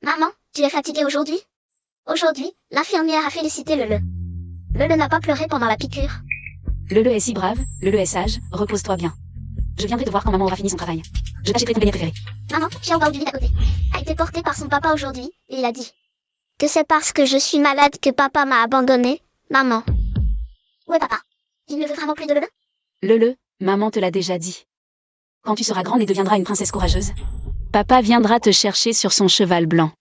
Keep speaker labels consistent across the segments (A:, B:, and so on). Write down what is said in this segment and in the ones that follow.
A: Maman, tu es fatiguée aujourd'hui? Aujourd'hui, l'infirmière a félicité Lele. Lele n'a pas pleuré pendant la piqûre.
B: Lele est si brave, Lele est sage, repose-toi bien. Je viendrai te voir quand maman aura fini son travail. Je t'achèterai ton beignet préféré.
A: Maman, Xiaobao du lit d'à côté a été porté par son papa aujourd'hui, et il a dit que c'est parce que je suis malade que papa m'a abandonné, maman. Où est papa? Il ne veut vraiment plus de Lele?
B: Lele, maman te l'a déjà dit. Quand tu seras grande et deviendras une princesse courageuse, papa viendra te chercher sur son cheval blanc.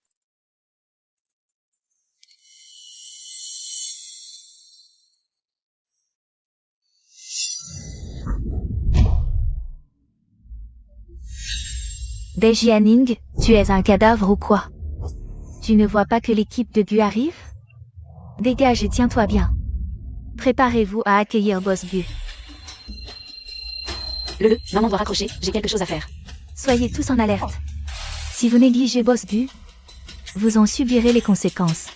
C: Bejianing, tu es un cadavre ou quoi? Tu ne vois pas que l'équipe de Bu arrive? Dégage et tiens-toi bien. Préparez-vous à accueillir Boss Bu.
B: Lele, maman doit raccrocher, j'ai quelque chose à faire.
C: Soyez tous en alerte. Si vous négligez Boss Bu, vous en subirez les conséquences.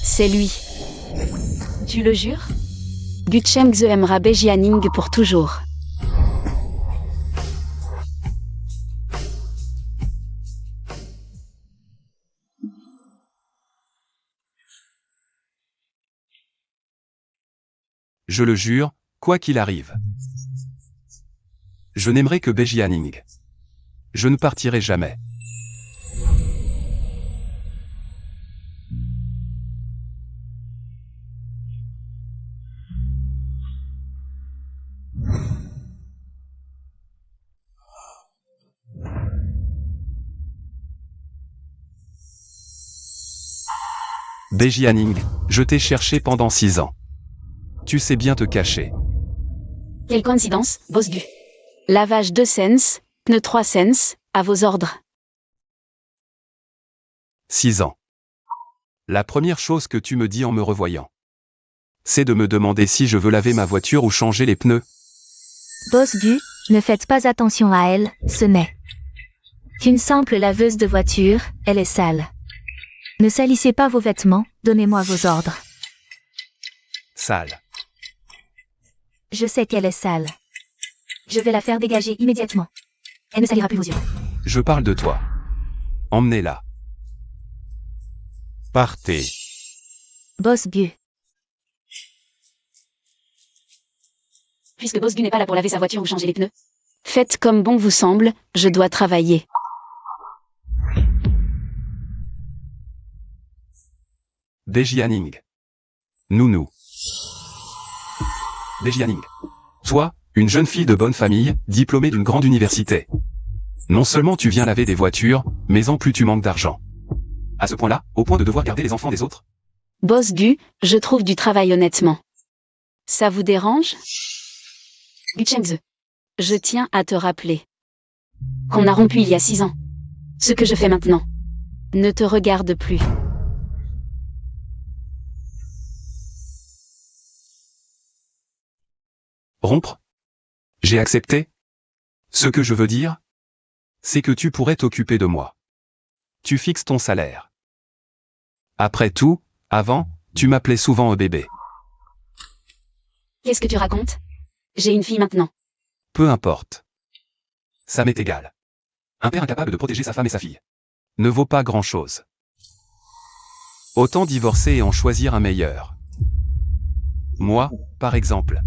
B: C'est lui. Tu le jures? Gu Chengze aimera Bejianing pour toujours.
D: Je le jure, quoi qu'il arrive. Je n'aimerai que Bejianing. Je ne partirai jamais. Bejianing, je t'ai cherché pendant 6 ans. Tu sais bien te cacher.
B: Quelle coïncidence, Boss Bu. Lavage 2 cents, pneu 3 cents, à vos ordres.
D: 6 ans. La première chose que tu me dis en me revoyant, c'est de me demander si je veux laver ma voiture ou changer les pneus.
C: Boss Bu, ne faites pas attention à elle, ce n'est qu'une simple laveuse de voiture, elle est sale. Ne salissez pas vos vêtements, donnez-moi vos ordres.
D: Sale.
C: Je sais qu'elle est sale. Je vais la faire dégager immédiatement. Elle ne salira plus vos yeux.
D: Je parle de toi. Emmenez-la. Partez.
C: Boss Bu.
B: Puisque Boss Bu n'est pas là pour laver sa voiture ou changer les pneus. Faites comme bon vous semble, je dois travailler.
D: Bejianing. Nounou. Bejianing. Toi, une jeune fille de bonne famille, diplômée d'une grande université. Non seulement tu viens laver des voitures, mais en plus tu manques d'argent. À ce point-là, au point de devoir garder les enfants des autres?
B: Boss Bu, je trouve du travail honnêtement. Ça vous dérange? Gu Chengze. Je tiens à te rappeler qu'on a rompu il y a 6 ans. Ce que je fais maintenant ne te regarde plus.
D: Rompre? J'ai accepté? Ce que je veux dire, c'est que tu pourrais t'occuper de moi. Tu fixes ton salaire. Après tout, avant, tu m'appelais souvent bébé.
B: Qu'est-ce que tu racontes? J'ai une fille maintenant.
D: Peu importe. Ça m'est égal. Un père incapable de protéger sa femme et sa fille ne vaut pas grand-chose. Autant divorcer et en choisir un meilleur. Moi, par exemple.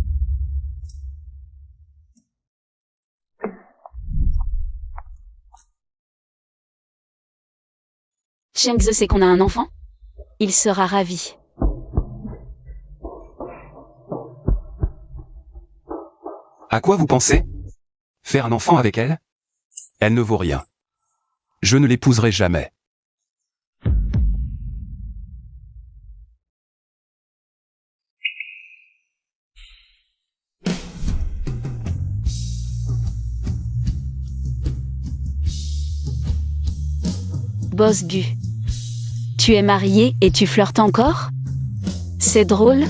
B: Chengze sait qu'on a un enfant? Il sera ravi.
D: À quoi vous pensez? Faire un enfant avec elle? Elle ne vaut rien. Je ne l'épouserai jamais.
B: Boss Gu. Tu es marié et tu flirtes encore? C'est drôle?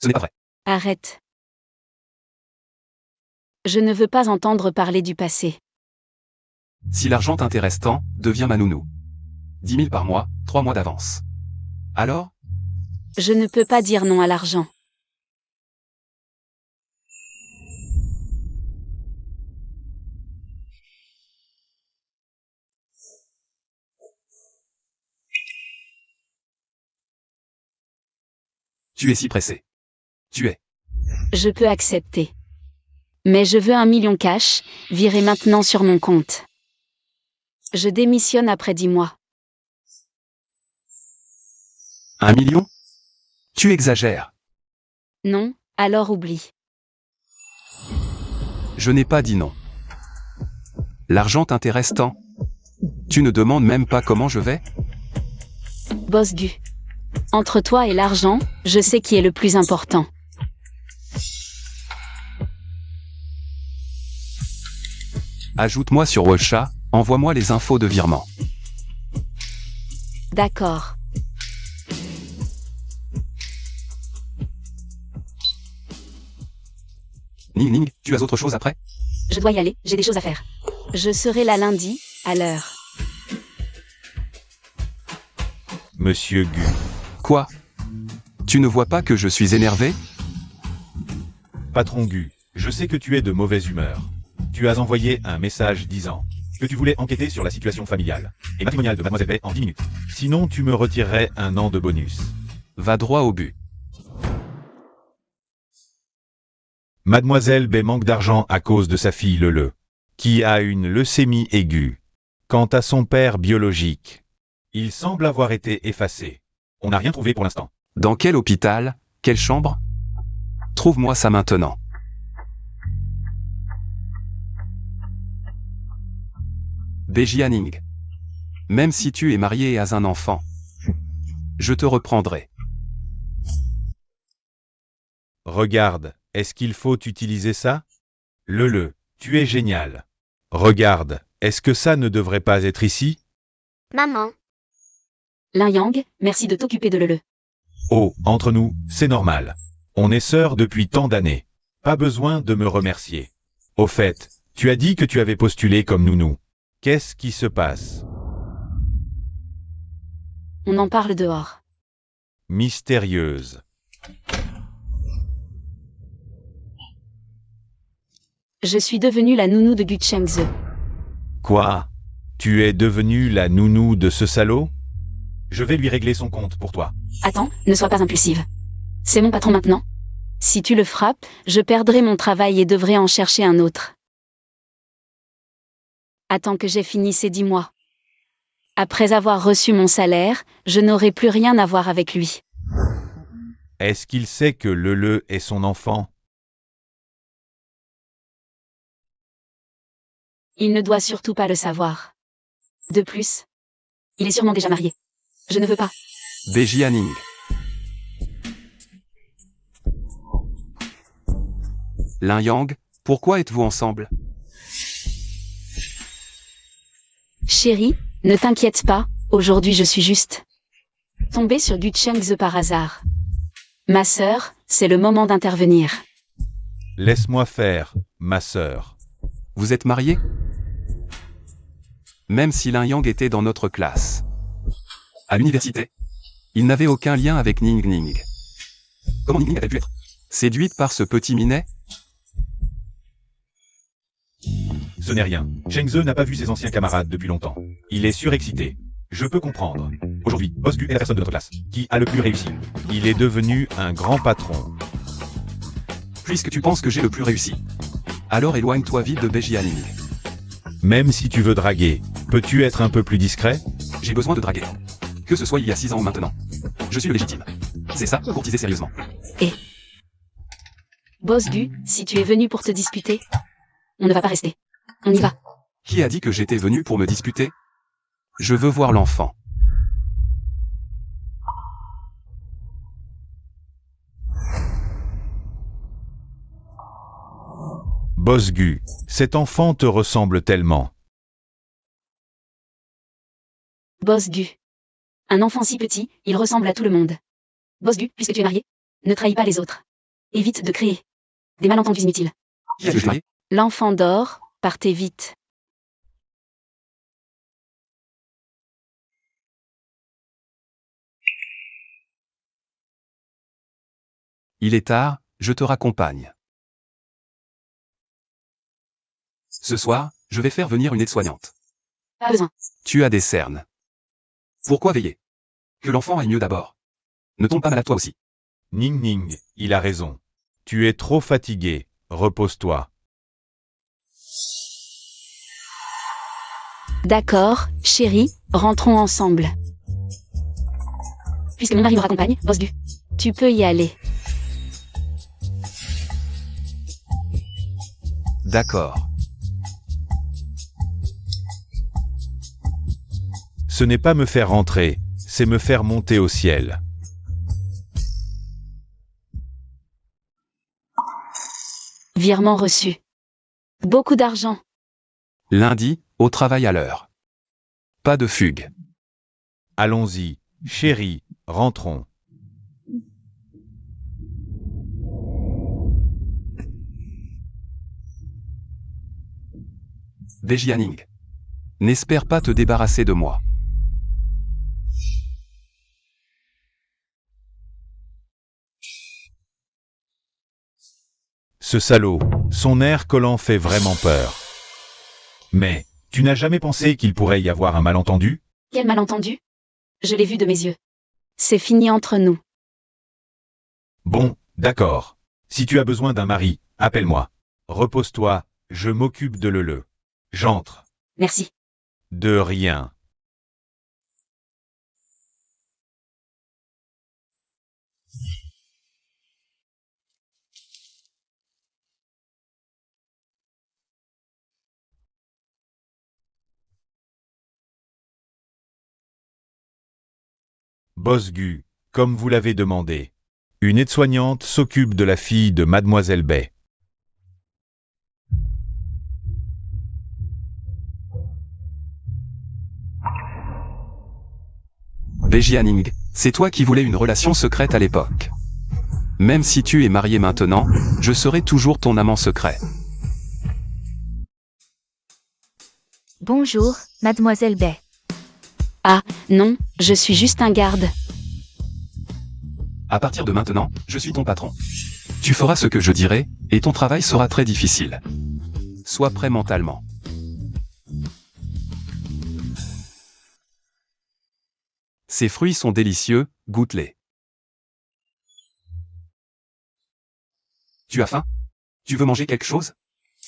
D: Ce n'est pas vrai.
B: Arrête. Je ne veux pas entendre parler du passé.
D: Si l'argent t'intéresse tant, deviens ma nounou. 10 000 par mois, 3 mois d'avance. Alors?
B: Je ne peux pas dire non à l'argent.
D: Tu es si pressé. Tu es.
B: Je peux accepter. Mais je veux 1 million cash, viré maintenant sur mon compte. Je démissionne après 10 mois.
D: 1 million? Tu exagères.
B: Non, alors oublie.
D: Je n'ai pas dit non. L'argent t'intéresse tant. Tu ne demandes même pas comment je vais?
B: Boss Gu. Entre toi et l'argent, je sais qui est le plus important.
D: Ajoute-moi sur Wolcha, envoie-moi les infos de virement.
B: D'accord.
D: Ning Ning, tu as autre chose après?
B: Je dois y aller, j'ai des choses à faire. Je serai là lundi, à l'heure.
E: Monsieur Gu.
D: Quoi? Tu ne vois pas que je suis énervé?
E: Patron Gu, je sais que tu es de mauvaise humeur. Tu as envoyé un message disant que tu voulais enquêter sur la situation familiale et matrimoniale de Mademoiselle Bay en 10 minutes. Sinon, tu me retirerais 1 an de bonus.
D: Va droit au but.
E: Mademoiselle Bay manque d'argent à cause de sa fille Lele, qui a une leucémie aiguë. Quant à son père biologique, il semble avoir été effacé. On n'a rien trouvé pour l'instant.
D: Dans quel hôpital? Quelle chambre? Trouve-moi ça maintenant. Bejianing. Même si tu es marié et as un enfant, je te reprendrai.
E: Regarde, est-ce qu'il faut utiliser ça? Lele, tu es génial. Regarde, est-ce que ça ne devrait pas être ici?
A: Maman.
B: Lin Yang, merci de t'occuper de Lele.
E: Oh, entre nous, c'est normal. On est sœurs depuis tant d'années. Pas besoin de me remercier. Au fait, tu as dit que tu avais postulé comme nounou. Qu'est-ce qui se passe?
B: On en parle dehors.
E: Mystérieuse.
B: Je suis devenue la nounou de Gu Chengze.
E: Quoi? Tu es devenue la nounou de ce salaud? Je vais lui régler son compte pour toi.
B: Attends, ne sois pas impulsive. C'est mon patron maintenant. Si tu le frappes, je perdrai mon travail et devrai en chercher un autre. Attends que j'ai fini ces 10 mois. Après avoir reçu mon salaire, je n'aurai plus rien à voir avec lui.
E: Est-ce qu'il sait que Lele est son enfant?
B: Il ne doit surtout pas le savoir. De plus, il est sûrement déjà marié. Je ne veux pas.
D: Bejianing. Lin Yang, pourquoi êtes-vous ensemble?
B: Chérie, ne t'inquiète pas, aujourd'hui je suis juste tombée sur Gu Chengze par hasard. Ma sœur, c'est le moment d'intervenir.
E: Laisse-moi faire, ma sœur.
D: Vous êtes mariés? Même si Lin Yang était dans notre classe. À l'université, il n'avait aucun lien avec Ning Ning. Comment Ning Ning a-t-elle pu être séduite par ce petit minet?
E: Ce n'est rien. Chengze n'a pas vu ses anciens camarades depuis longtemps. Il est surexcité. Je peux comprendre. Aujourd'hui, Boss Gu est la personne de notre classe qui a le plus réussi. Il est devenu un grand patron.
D: Puisque tu penses que j'ai le plus réussi, alors éloigne-toi vite de Bejianing.
E: Même si tu veux draguer, peux-tu être un peu plus discret?
D: J'ai besoin de draguer. Que ce soit il y a 6 ans ou maintenant. Je suis le légitime. C'est ça, courtiser sérieusement.
B: Boss Gu, si tu es venu pour te disputer, on ne va pas rester. On y va.
D: Qui a dit que j'étais venu pour me disputer? Je veux voir l'enfant.
E: Boss Gu, cet enfant te ressemble tellement.
B: Boss Gu. Un enfant si petit, il ressemble à tout le monde. Boss Gu, puisque tu es marié, ne trahis pas les autres. Évite de créer des malentendus inutiles.
D: Qui a-tu marié?
B: L'enfant dort, partez vite.
D: Il est tard, je te raccompagne. Ce soir, je vais faire venir une aide-soignante.
B: Pas besoin.
D: Tu as des cernes. Pourquoi veiller? Que l'enfant aille mieux d'abord. Ne tombe pas malade toi aussi.
E: Ning Ning, il a raison. Tu es trop fatigué, repose-toi.
B: D'accord, chérie, rentrons ensemble. Puisque mon mari me raccompagne, Boss Gu, tu peux y aller.
D: D'accord.
E: Ce n'est pas me faire rentrer, c'est me faire monter au ciel.
B: Virement reçu. Beaucoup d'argent.
D: Lundi, au travail à l'heure. Pas de fugue.
E: Allons-y, chérie, rentrons.
D: Bejianing. N'espère pas te débarrasser de moi.
E: Ce salaud, son air collant fait vraiment peur. Mais, tu n'as jamais pensé qu'il pourrait y avoir un malentendu?
B: Quel malentendu? Je l'ai vu de mes yeux. C'est fini entre nous.
E: Bon, d'accord. Si tu as besoin d'un mari, appelle-moi. Repose-toi, je m'occupe de Lele. J'entre.
B: Merci.
E: De rien. Boss Gu, comme vous l'avez demandé. Une aide-soignante s'occupe de la fille de Mademoiselle Bay.
D: Bejianing, c'est toi qui voulais une relation secrète à l'époque. Même si tu es marié maintenant, je serai toujours ton amant secret.
C: Bonjour, Mademoiselle Bay.
B: Non, je suis juste un garde.
D: À partir de maintenant, je suis ton patron. Tu feras ce que je dirai, et ton travail sera très difficile. Sois prêt mentalement. Ces fruits sont délicieux, goûte-les. Tu as faim? Tu veux manger quelque chose?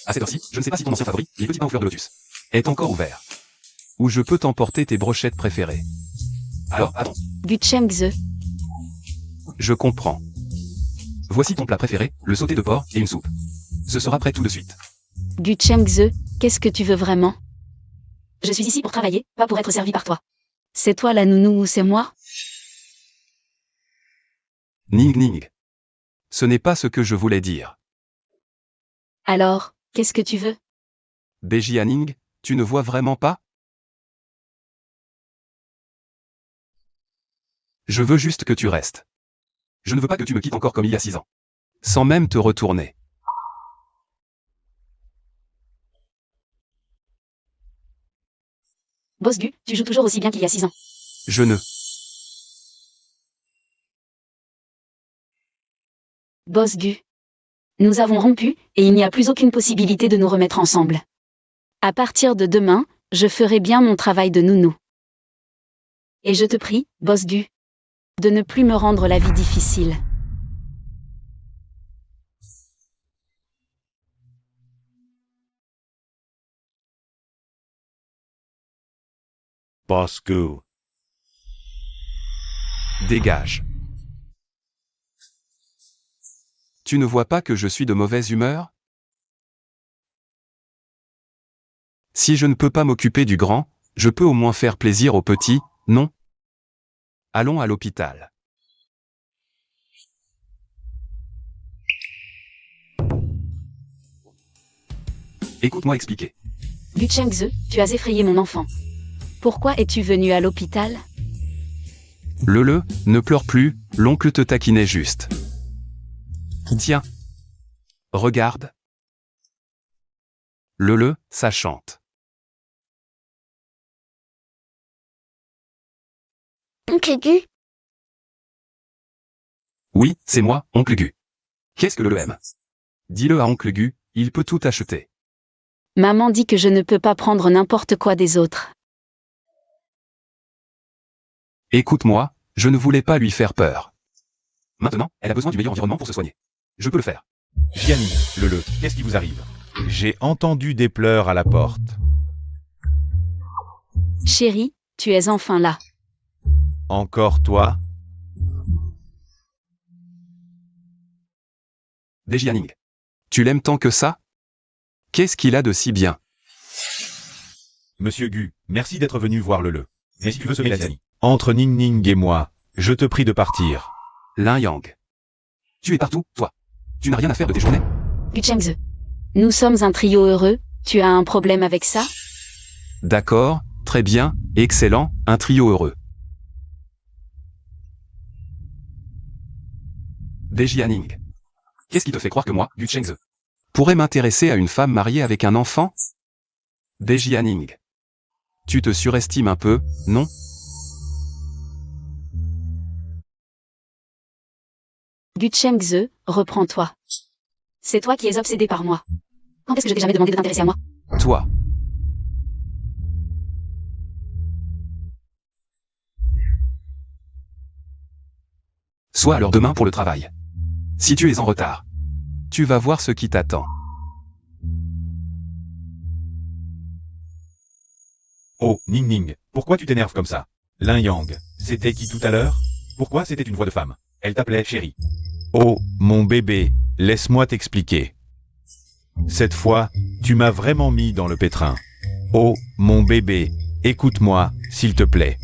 D: À cette heure-ci, je ne sais pas si ton ancien favori, les petits pains aux fleurs de lotus, est encore ouvert. Ou je peux t'emporter tes brochettes préférées. Alors, attends,
B: Gu Chengze.
D: je comprends. Voici ton plat préféré, le sauté de porc et une soupe. Ce sera prêt tout de suite.
B: Gu Chengze, qu'est-ce que tu veux vraiment? Je suis ici pour travailler, pas pour être servi par toi. C'est toi la nounou ou c'est moi?
D: Ning Ning. Ce n'est pas ce que je voulais dire.
B: Alors, qu'est-ce que tu veux?
D: Bejianing, tu ne vois vraiment pas? Je veux juste que tu restes. Je ne veux pas que tu me quittes encore comme il y a 6 ans. Sans même te retourner.
B: Boss Gu, tu joues toujours aussi bien qu'il y a 6 ans.
D: Je ne.
B: Boss Gu. Nous avons rompu, et il n'y a plus aucune possibilité de nous remettre ensemble. À partir de demain, je ferai bien mon travail de nounou. Et je te prie, Boss Gu, de ne plus me rendre la vie difficile.
E: Boss Gu.
D: Dégage. Tu ne vois pas que je suis de mauvaise humeur? Si je ne peux pas m'occuper du grand, je peux au moins faire plaisir au petit, non? Allons à l'hôpital. Écoute-moi expliquer.
B: Gu Chengze, tu as effrayé mon enfant. Pourquoi es-tu venu à l'hôpital?
D: Ne pleure plus, l'oncle te taquinait juste. Tiens. Regarde. Ça chante.
A: Oncle Gu,
D: Oui, c'est moi, oncle Gu. Qu'est-ce que le aime? Dis-le à oncle Gu, il peut tout acheter.
B: Maman dit que je ne peux pas prendre n'importe quoi des autres.
D: Écoute-moi, je ne voulais pas lui faire peur. Maintenant, elle a besoin du meilleur environnement pour se soigner. Je peux le faire.
E: Jianing, qu'est-ce qui vous arrive? J'ai entendu des pleurs à la porte.
B: Chérie, tu es enfin là.
E: Encore toi?
D: Dejianing. Tu l'aimes tant que ça? Qu'est-ce qu'il a de si bien?
E: Monsieur Gu, merci d'être venu voir le. Mais si tu veux semer la zanie, entre Ning Ning et moi, je te prie de partir.
D: Lin Yang. Tu es partout, toi. Tu n'as rien à faire de tes journées.
B: Gu Chengze. Nous sommes un trio heureux, tu as un problème avec ça?
D: D'accord, très bien, excellent, un trio heureux. Dejianing. Qu'est-ce qui te fait croire que moi, Gu Chengze, pourrais m'intéresser à une femme mariée avec un enfant? Dejianing. Tu te surestimes un peu, non?
B: Gu Chengze, reprends-toi. C'est toi qui es obsédé par moi. Quand est-ce que je t'ai jamais demandé de t'intéresser à moi?
D: Toi. Sois alors demain pour le travail. Si tu es en retard, tu vas voir ce qui t'attend.
E: Oh, Ning Ning, pourquoi tu t'énerves comme ça? Lin Yang, c'était qui tout à l'heure? Pourquoi c'était une voix de femme? Elle t'appelait chérie. Oh, mon bébé, laisse-moi t'expliquer. Cette fois, tu m'as vraiment mis dans le pétrin. Oh, mon bébé, écoute-moi, s'il te plaît.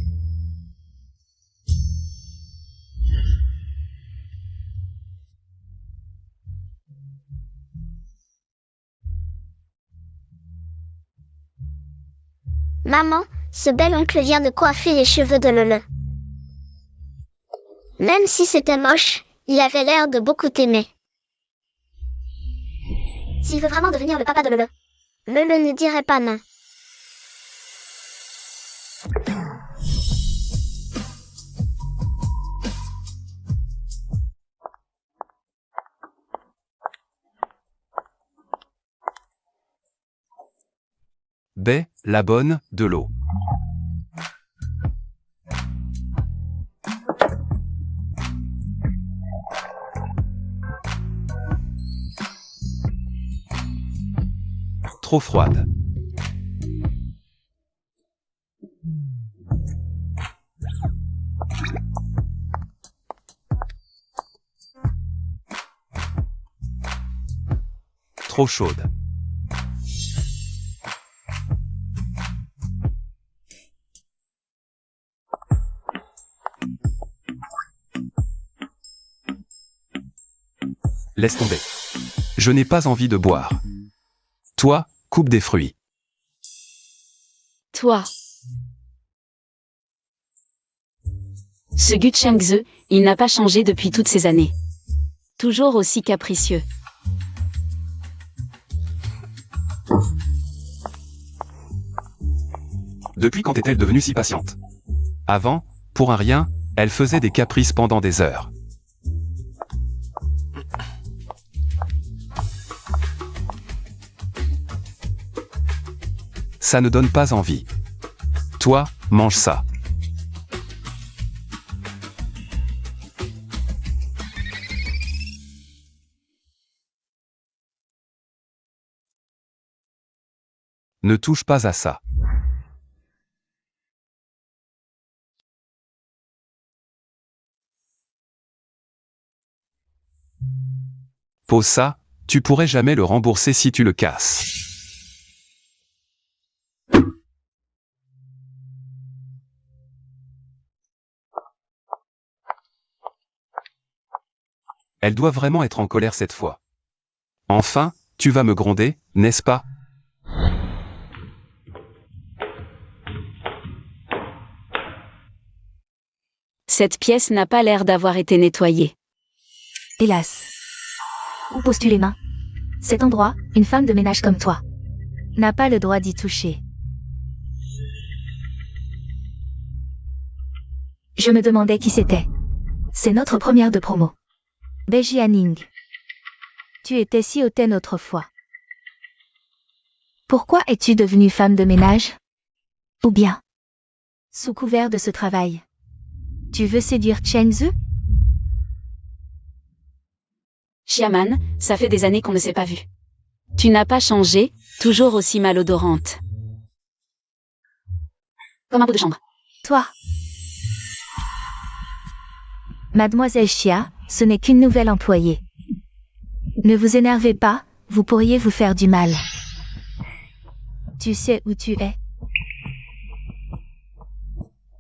A: maman, ce bel oncle vient de coiffer les cheveux de Lele. Même si c'était moche, il avait l'air de beaucoup t'aimer. S'il veut vraiment devenir le papa de Lele, Lele ne dirait pas non.
D: Baie, la bonne, de l'eau. Trop froide. Trop chaude. Laisse tomber. Je n'ai pas envie de boire. Toi, coupe des fruits.
B: Toi. Ce Gu Chengze, il n'a pas changé depuis toutes ces années. Toujours aussi capricieux.
D: Depuis quand est-elle devenue si patiente? Avant, pour un rien, elle faisait des caprices pendant des heures. Ça ne donne pas envie. Toi, mange ça. Ne touche pas à ça. Pose ça, tu pourrais jamais le rembourser si tu le casses. Elle doit vraiment être en colère cette fois. Enfin, tu vas me gronder, n'est-ce pas?
B: Cette pièce n'a pas l'air d'avoir été nettoyée.
C: Hélas. Où poses-tu les mains? Cet endroit, une femme de ménage comme toi n'a pas le droit d'y toucher. Je me demandais qui c'était. C'est notre première de promo. Beji Hanning. Tu étais si hautaine autrefois. Pourquoi es-tu devenue femme de ménage? Ou bien, sous couvert de ce travail, tu veux séduire Chengzu?
B: Xiaman, ça fait des années qu'on ne s'est pas vu. Tu n'as pas changé, toujours aussi malodorante. Comme un pot de chambre.
C: Toi. Mademoiselle Xia, ce n'est qu'une nouvelle employée. Ne vous énervez pas, vous pourriez vous faire du mal. Tu sais où tu es?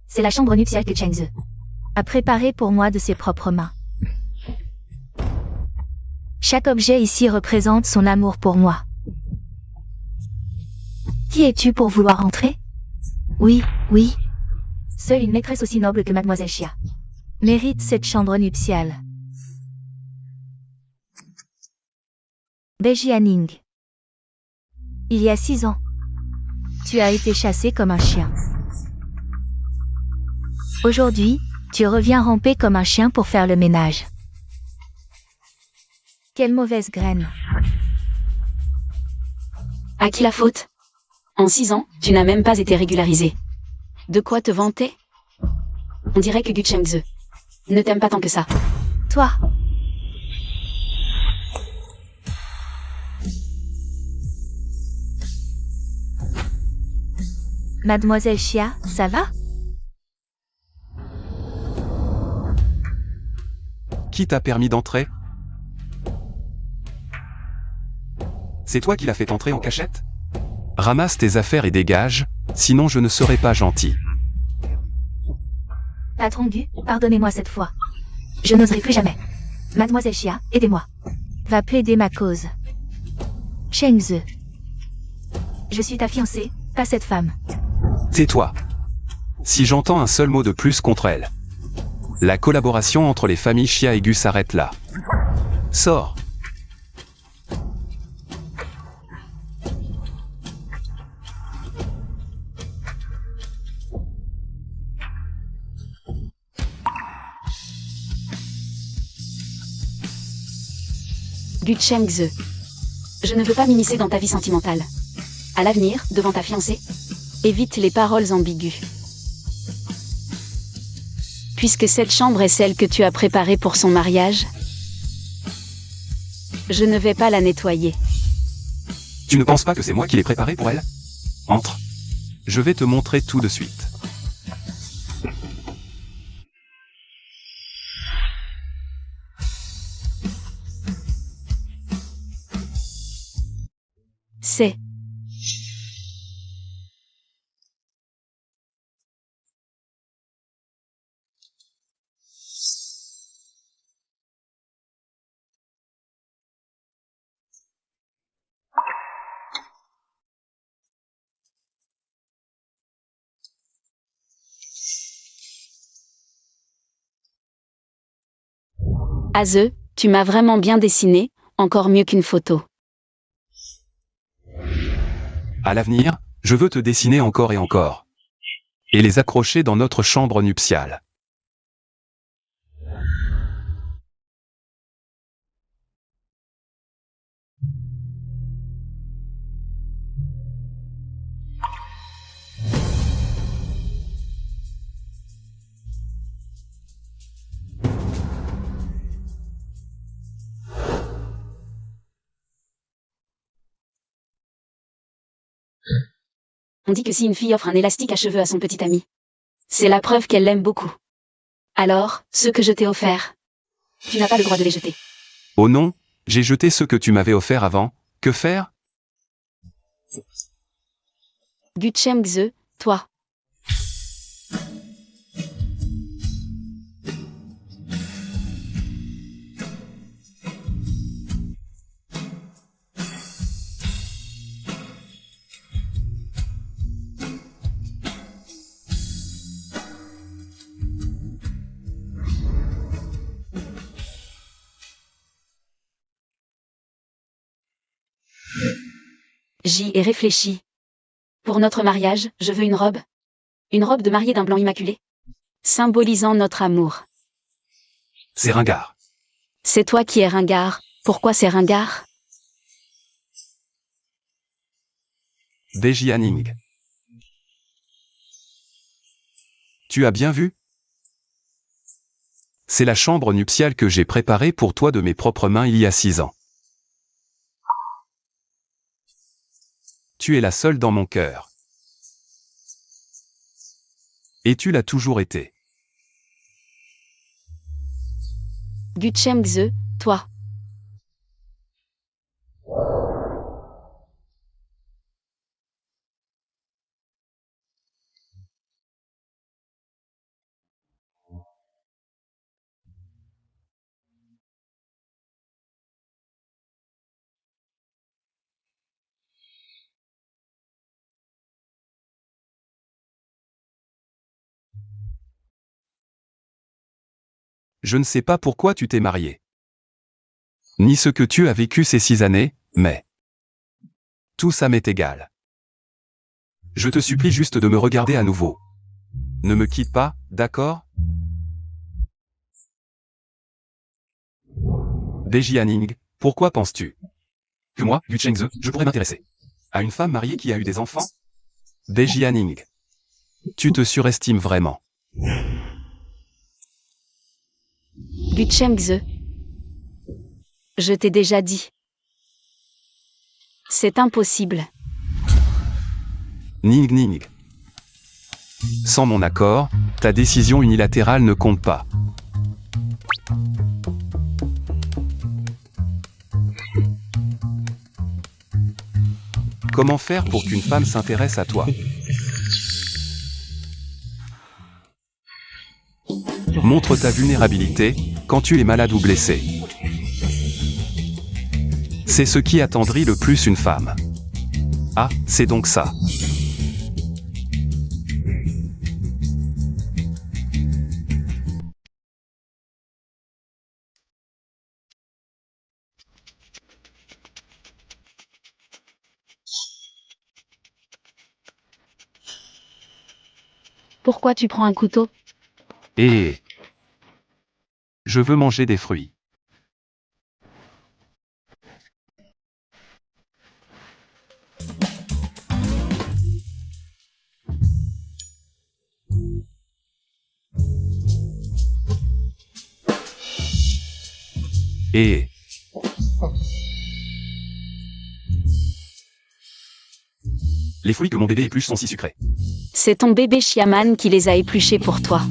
C: C'est la chambre nuptiale que Chengzu a préparée pour moi de ses propres mains. Chaque objet ici représente son amour pour moi. Qui es-tu pour vouloir entrer? Oui, oui. Seule une maîtresse aussi noble que Mademoiselle Xia mérite cette chambre nuptiale. Beji Hanning. Il y a 6 ans, tu as été chassé comme un chien. Aujourd'hui, tu reviens ramper comme un chien pour faire le ménage. Quelle mauvaise graine.
B: À qui la faute? En 6 ans, tu n'as même pas été régularisé. De quoi te vanter? On dirait que Gu Chengze ne t'aime pas tant que ça.
C: Toi. Mademoiselle Xia, ça va?
D: Qui t'a permis d'entrer? C'est toi qui l'as fait entrer en cachette? Ramasse tes affaires et dégage, sinon je ne serai pas gentil.
C: Patron Gu, pardonnez-moi cette fois. Je n'oserai plus jamais. Mademoiselle Xia, aidez-moi. Va plaider ma cause. Chengze. Je suis ta fiancée, pas cette femme.
D: Tais-toi. Si j'entends un seul mot de plus contre elle, la collaboration entre les familles Xia et Gu s'arrête là. Sors.
B: Gu Chengze. Je ne veux pas m'immiscer dans ta vie sentimentale. À l'avenir, devant ta fiancée, évite les paroles ambiguës. Puisque cette chambre est celle que tu as préparée pour son mariage, je ne vais pas la nettoyer.
D: Tu ne penses pas que c'est moi qui l'ai préparée pour elle? Entre. Je vais te montrer tout de suite.
B: C'est... Aze, tu m'as vraiment bien dessiné, encore mieux qu'une photo.
D: À l'avenir, je veux te dessiner encore et encore. Et les accrocher dans notre chambre nuptiale.
B: On dit que si une fille offre un élastique à cheveux à son petit ami, c'est la preuve qu'elle l'aime beaucoup. Alors, ce que je t'ai offert, tu n'as pas le droit de les jeter.
D: Oh non, j'ai jeté ce que tu m'avais offert avant. Que faire?
B: Gu Chengze, toi. J'y ai réfléchi. Pour notre mariage, je veux une robe. Une robe de mariée d'un blanc immaculé. Symbolisant notre amour.
D: C'est ringard.
B: C'est toi qui es ringard. Pourquoi c'est ringard?
D: Deji Hanning. Tu as bien vu? C'est la chambre nuptiale que j'ai préparée pour toi de mes propres mains il y a 6 ans. Tu es la seule dans mon cœur. Et tu l'as toujours été.
B: Gu Chengze, toi.
D: Je ne sais pas pourquoi tu t'es marié. Ni ce que tu as vécu ces 6 années, mais... tout ça m'est égal. Je te supplie juste de me regarder à nouveau. Ne me quitte pas, d'accord? Deji Hanning, pourquoi penses-tu que moi, Gu Chengze, je pourrais m'intéresser à une femme mariée qui a eu des enfants? Deji Hanning, tu te surestimes vraiment.
B: Gu Chengze. Je t'ai déjà dit. C'est impossible.
D: Ning Ning. Sans mon accord, ta décision unilatérale ne compte pas. Comment faire pour qu'une femme s'intéresse à toi? Montre ta vulnérabilité, quand tu es malade ou blessé. C'est ce qui attendrit le plus une femme. Ah, c'est donc ça.
B: Pourquoi tu prends un couteau?
D: Et... je veux manger des fruits. Et... les fruits que mon bébé épluche sont si sucrés.
B: C'est ton bébé Chiaman qui les a épluchés pour toi.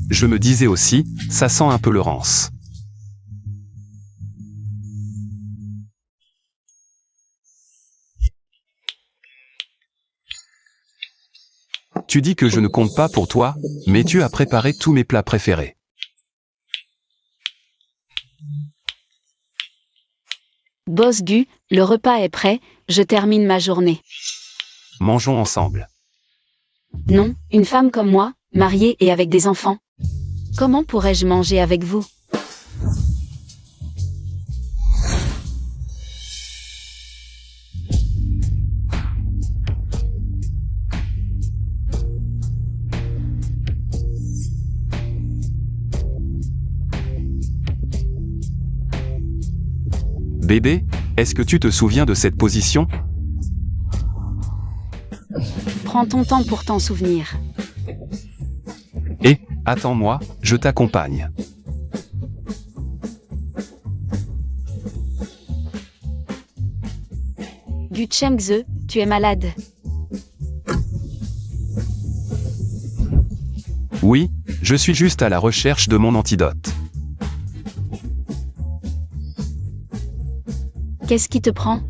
D: Je me disais aussi, ça sent un peu le rance. Tu dis que je ne compte pas pour toi, mais tu as préparé tous mes plats préférés.
B: Boss Gu, le repas est prêt, je termine ma journée.
D: Mangeons ensemble.
B: Non, une femme comme moi, mariée et avec des enfants. Comment pourrais-je manger avec vous?
D: Bébé, est-ce que tu te souviens de cette position?
B: Prends ton temps pour t'en souvenir.
D: Et, attends-moi, je t'accompagne.
B: Gu Chengze, tu es malade.
D: Oui, je suis juste à la recherche de mon antidote.
B: Qu'est-ce qui te prend?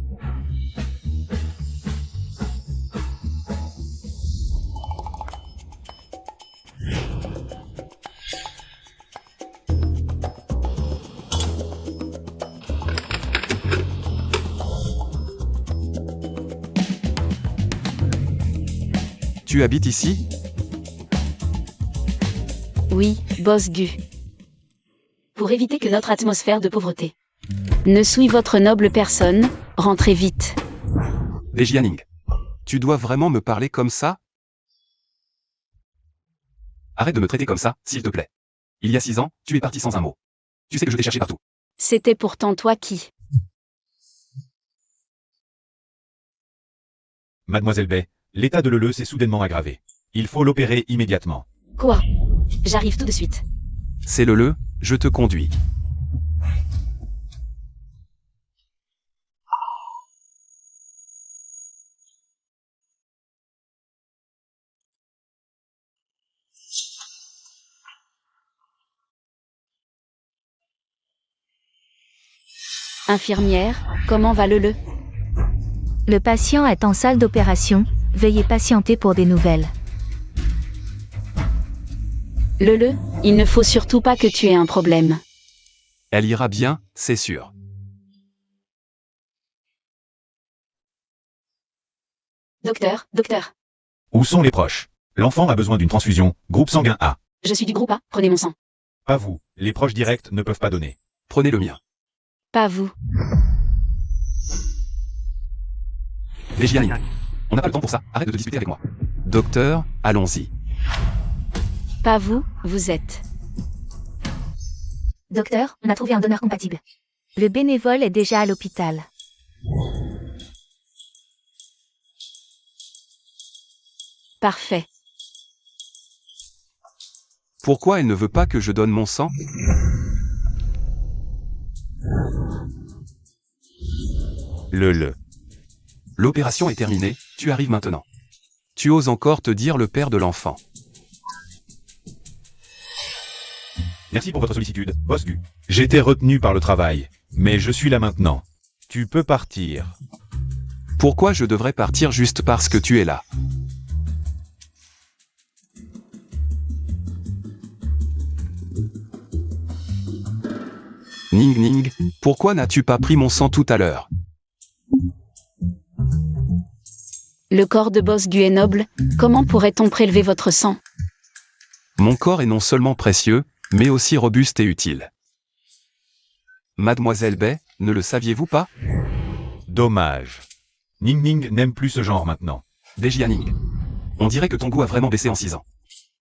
D: Tu habites ici?
B: Oui, Boss Gu. Pour éviter que notre atmosphère de pauvreté Ne suis votre noble personne, rentrez vite.
D: Dejianing. Tu dois vraiment me parler comme ça? Arrête de me traiter comme ça, s'il te plaît. Il y a 6 ans, tu es parti sans un mot. Tu sais que je t'ai cherché partout.
B: C'était pourtant toi qui...
E: Mademoiselle Bay, l'état de Lele s'est soudainement aggravé. Il faut l'opérer immédiatement.
B: Quoi? J'arrive tout de suite.
D: C'est le, je te conduis.
B: Infirmière, comment va le?
C: Le patient est en salle d'opération, veuillez patienter pour des nouvelles.
B: Le, il ne faut surtout pas que tu aies un problème.
D: Elle ira bien, c'est sûr.
B: Docteur,
E: Où sont les proches? L'enfant a besoin d'une transfusion, groupe sanguin A.
B: je suis du groupe A, prenez mon sang.
E: Pas vous, les proches directs ne peuvent pas donner.
D: Prenez le mien.
B: Pas vous.
D: Dejianing. On n'a pas le temps pour ça, arrête de te disputer avec moi. Docteur, allons-y.
B: Pas vous, vous êtes.
C: Docteur, on a trouvé un donneur compatible. Le bénévole est déjà à l'hôpital.
B: Parfait.
D: Pourquoi elle ne veut pas que je donne mon sang?
E: Le.
D: L'opération est terminée, tu arrives maintenant. Tu oses encore te dire le père de l'enfant.
E: Merci pour votre sollicitude, boss Gu. J'étais retenu par le travail, mais je suis là maintenant. Tu peux partir.
D: Pourquoi je devrais partir juste parce que tu es là? Ning, pourquoi n'as-tu pas pris mon sang tout à l'heure?
B: Le corps de Boss Gu est noble, comment pourrait-on prélever votre sang?
D: Mon corps est non seulement précieux, mais aussi robuste et utile. Mademoiselle Bay, ne le saviez-vous pas?
E: Dommage. Ning n'aime plus ce genre maintenant.
D: Dejianing. On dirait que ton goût a vraiment baissé en 6 ans.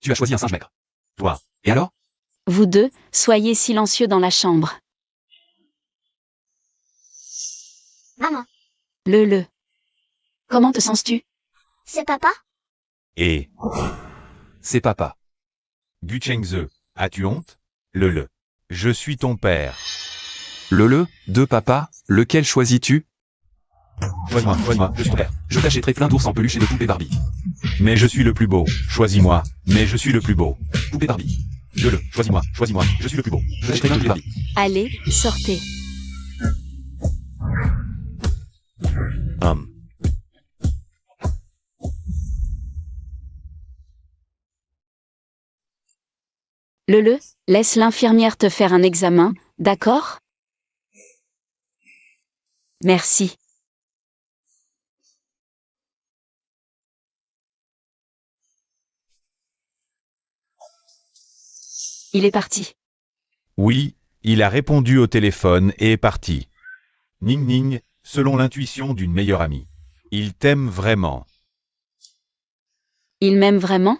D: Tu as choisi un singe maigre.
E: Toi.
D: Et alors?
B: Vous deux, soyez silencieux dans la chambre.
A: Maman,
B: Le. Comment te sens-tu?
A: c'est papa?
E: Et
D: C'est papa.
E: Gu Chengze, as-tu honte? Le. Je suis ton père.
D: De papa, lequel choisis-tu?
E: Choisis-moi, je suis ton père.
D: Je t'achèterai plein d'ours en peluche et de poupées Barbie.
E: Mais je suis le plus beau. Choisis-moi, mais je suis le plus beau.
D: Poupée Barbie.
E: Choisis-moi, je suis le plus beau.
D: Je t'achèterai plein de Barbie.
B: Allez, sortez. Le, laisse l'infirmière te faire un examen, d'accord? Merci. Il est parti.
E: Oui, il a répondu au téléphone et est parti. Ning, selon l'intuition d'une meilleure amie. Il t'aime vraiment.
B: Il m'aime vraiment?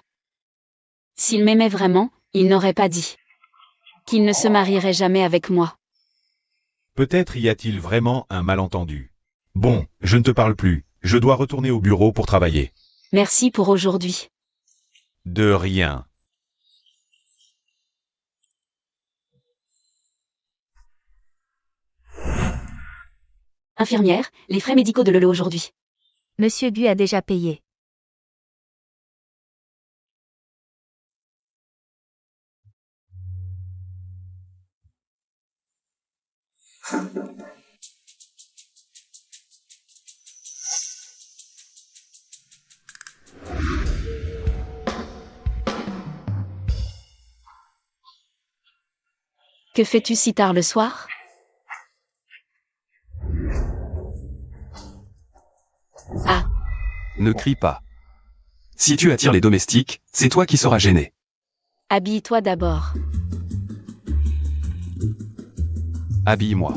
B: S'il m'aimait vraiment, il n'aurait pas dit qu'il ne se marierait jamais avec moi.
E: Peut-être y a-t-il vraiment un malentendu. Bon, je ne te parle plus. Je dois retourner au bureau pour travailler.
B: Merci pour aujourd'hui.
E: De rien.
B: Infirmière, les frais médicaux de Lele aujourd'hui.
C: Monsieur Gu a déjà payé.
B: Que fais-tu si tard le soir? Ah,
D: Ne crie pas. Si tu attires les domestiques, c'est toi qui seras gêné.
B: habille-toi d'abord.
D: Habille-moi.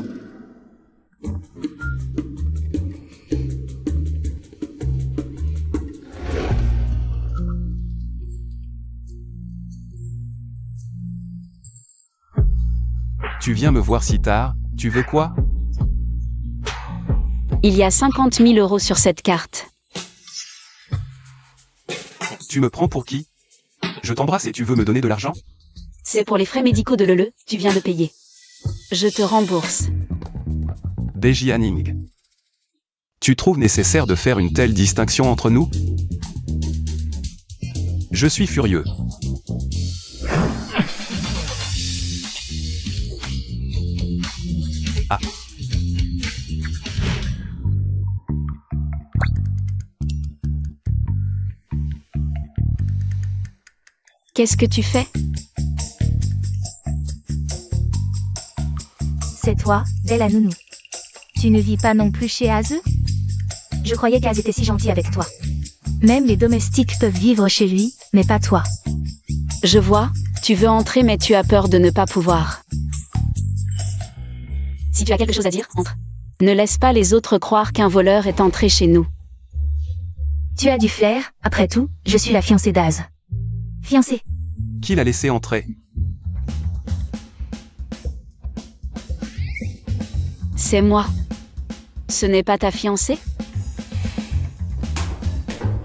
D: Tu viens me voir si tard, tu veux quoi?
B: Il y a 50 000 € sur cette carte.
D: Tu me prends pour qui? Je t'embrasse et tu veux me donner de l'argent?
B: C'est pour les frais médicaux de Lele, tu viens de payer. Je te rembourse.
D: Beji Hanning. Tu trouves nécessaire de faire une telle distinction entre nous? Je suis furieux. Ah.
B: Qu'est-ce que tu fais?
C: C'est toi, Bella Nounou. Tu ne vis pas non plus chez Aze? Je croyais qu'Az était si gentil avec toi. Même les domestiques peuvent vivre chez lui, mais pas toi.
B: Je vois, tu veux entrer mais tu as peur de ne pas pouvoir. Si tu as quelque chose à dire, entre. Ne laisse pas les autres croire qu'un voleur est entré chez nous.
C: Tu as du flair, après tout, je suis la fiancée d'Az. Fiancée.
D: Qui l'a laissé entrer?
B: C'est moi. Ce n'est pas ta fiancée?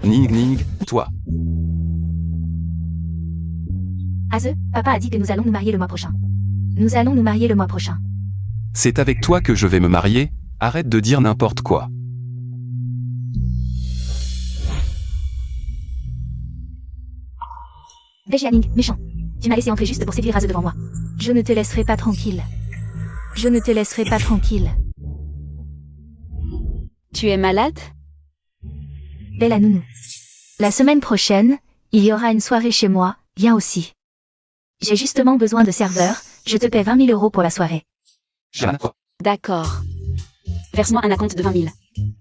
D: Ning, toi.
C: Aze, papa a dit que nous allons nous marier le mois prochain. Nous allons nous marier le mois prochain.
D: C'est avec toi que je vais me marier, arrête de dire n'importe quoi.
C: Bejianing, méchant. Tu m'as laissé entrer juste pour séduire Aze devant moi. Je ne te laisserai pas tranquille. Je ne te laisserai pas tranquille.
B: Tu es malade?
C: Bella Nounou. La semaine prochaine, il y aura une soirée chez moi, viens aussi. J'ai justement besoin de serveurs, je te paie 20 000 € pour la soirée.
D: Quoi?
B: D'accord. Verse-moi un acompte de 20 000.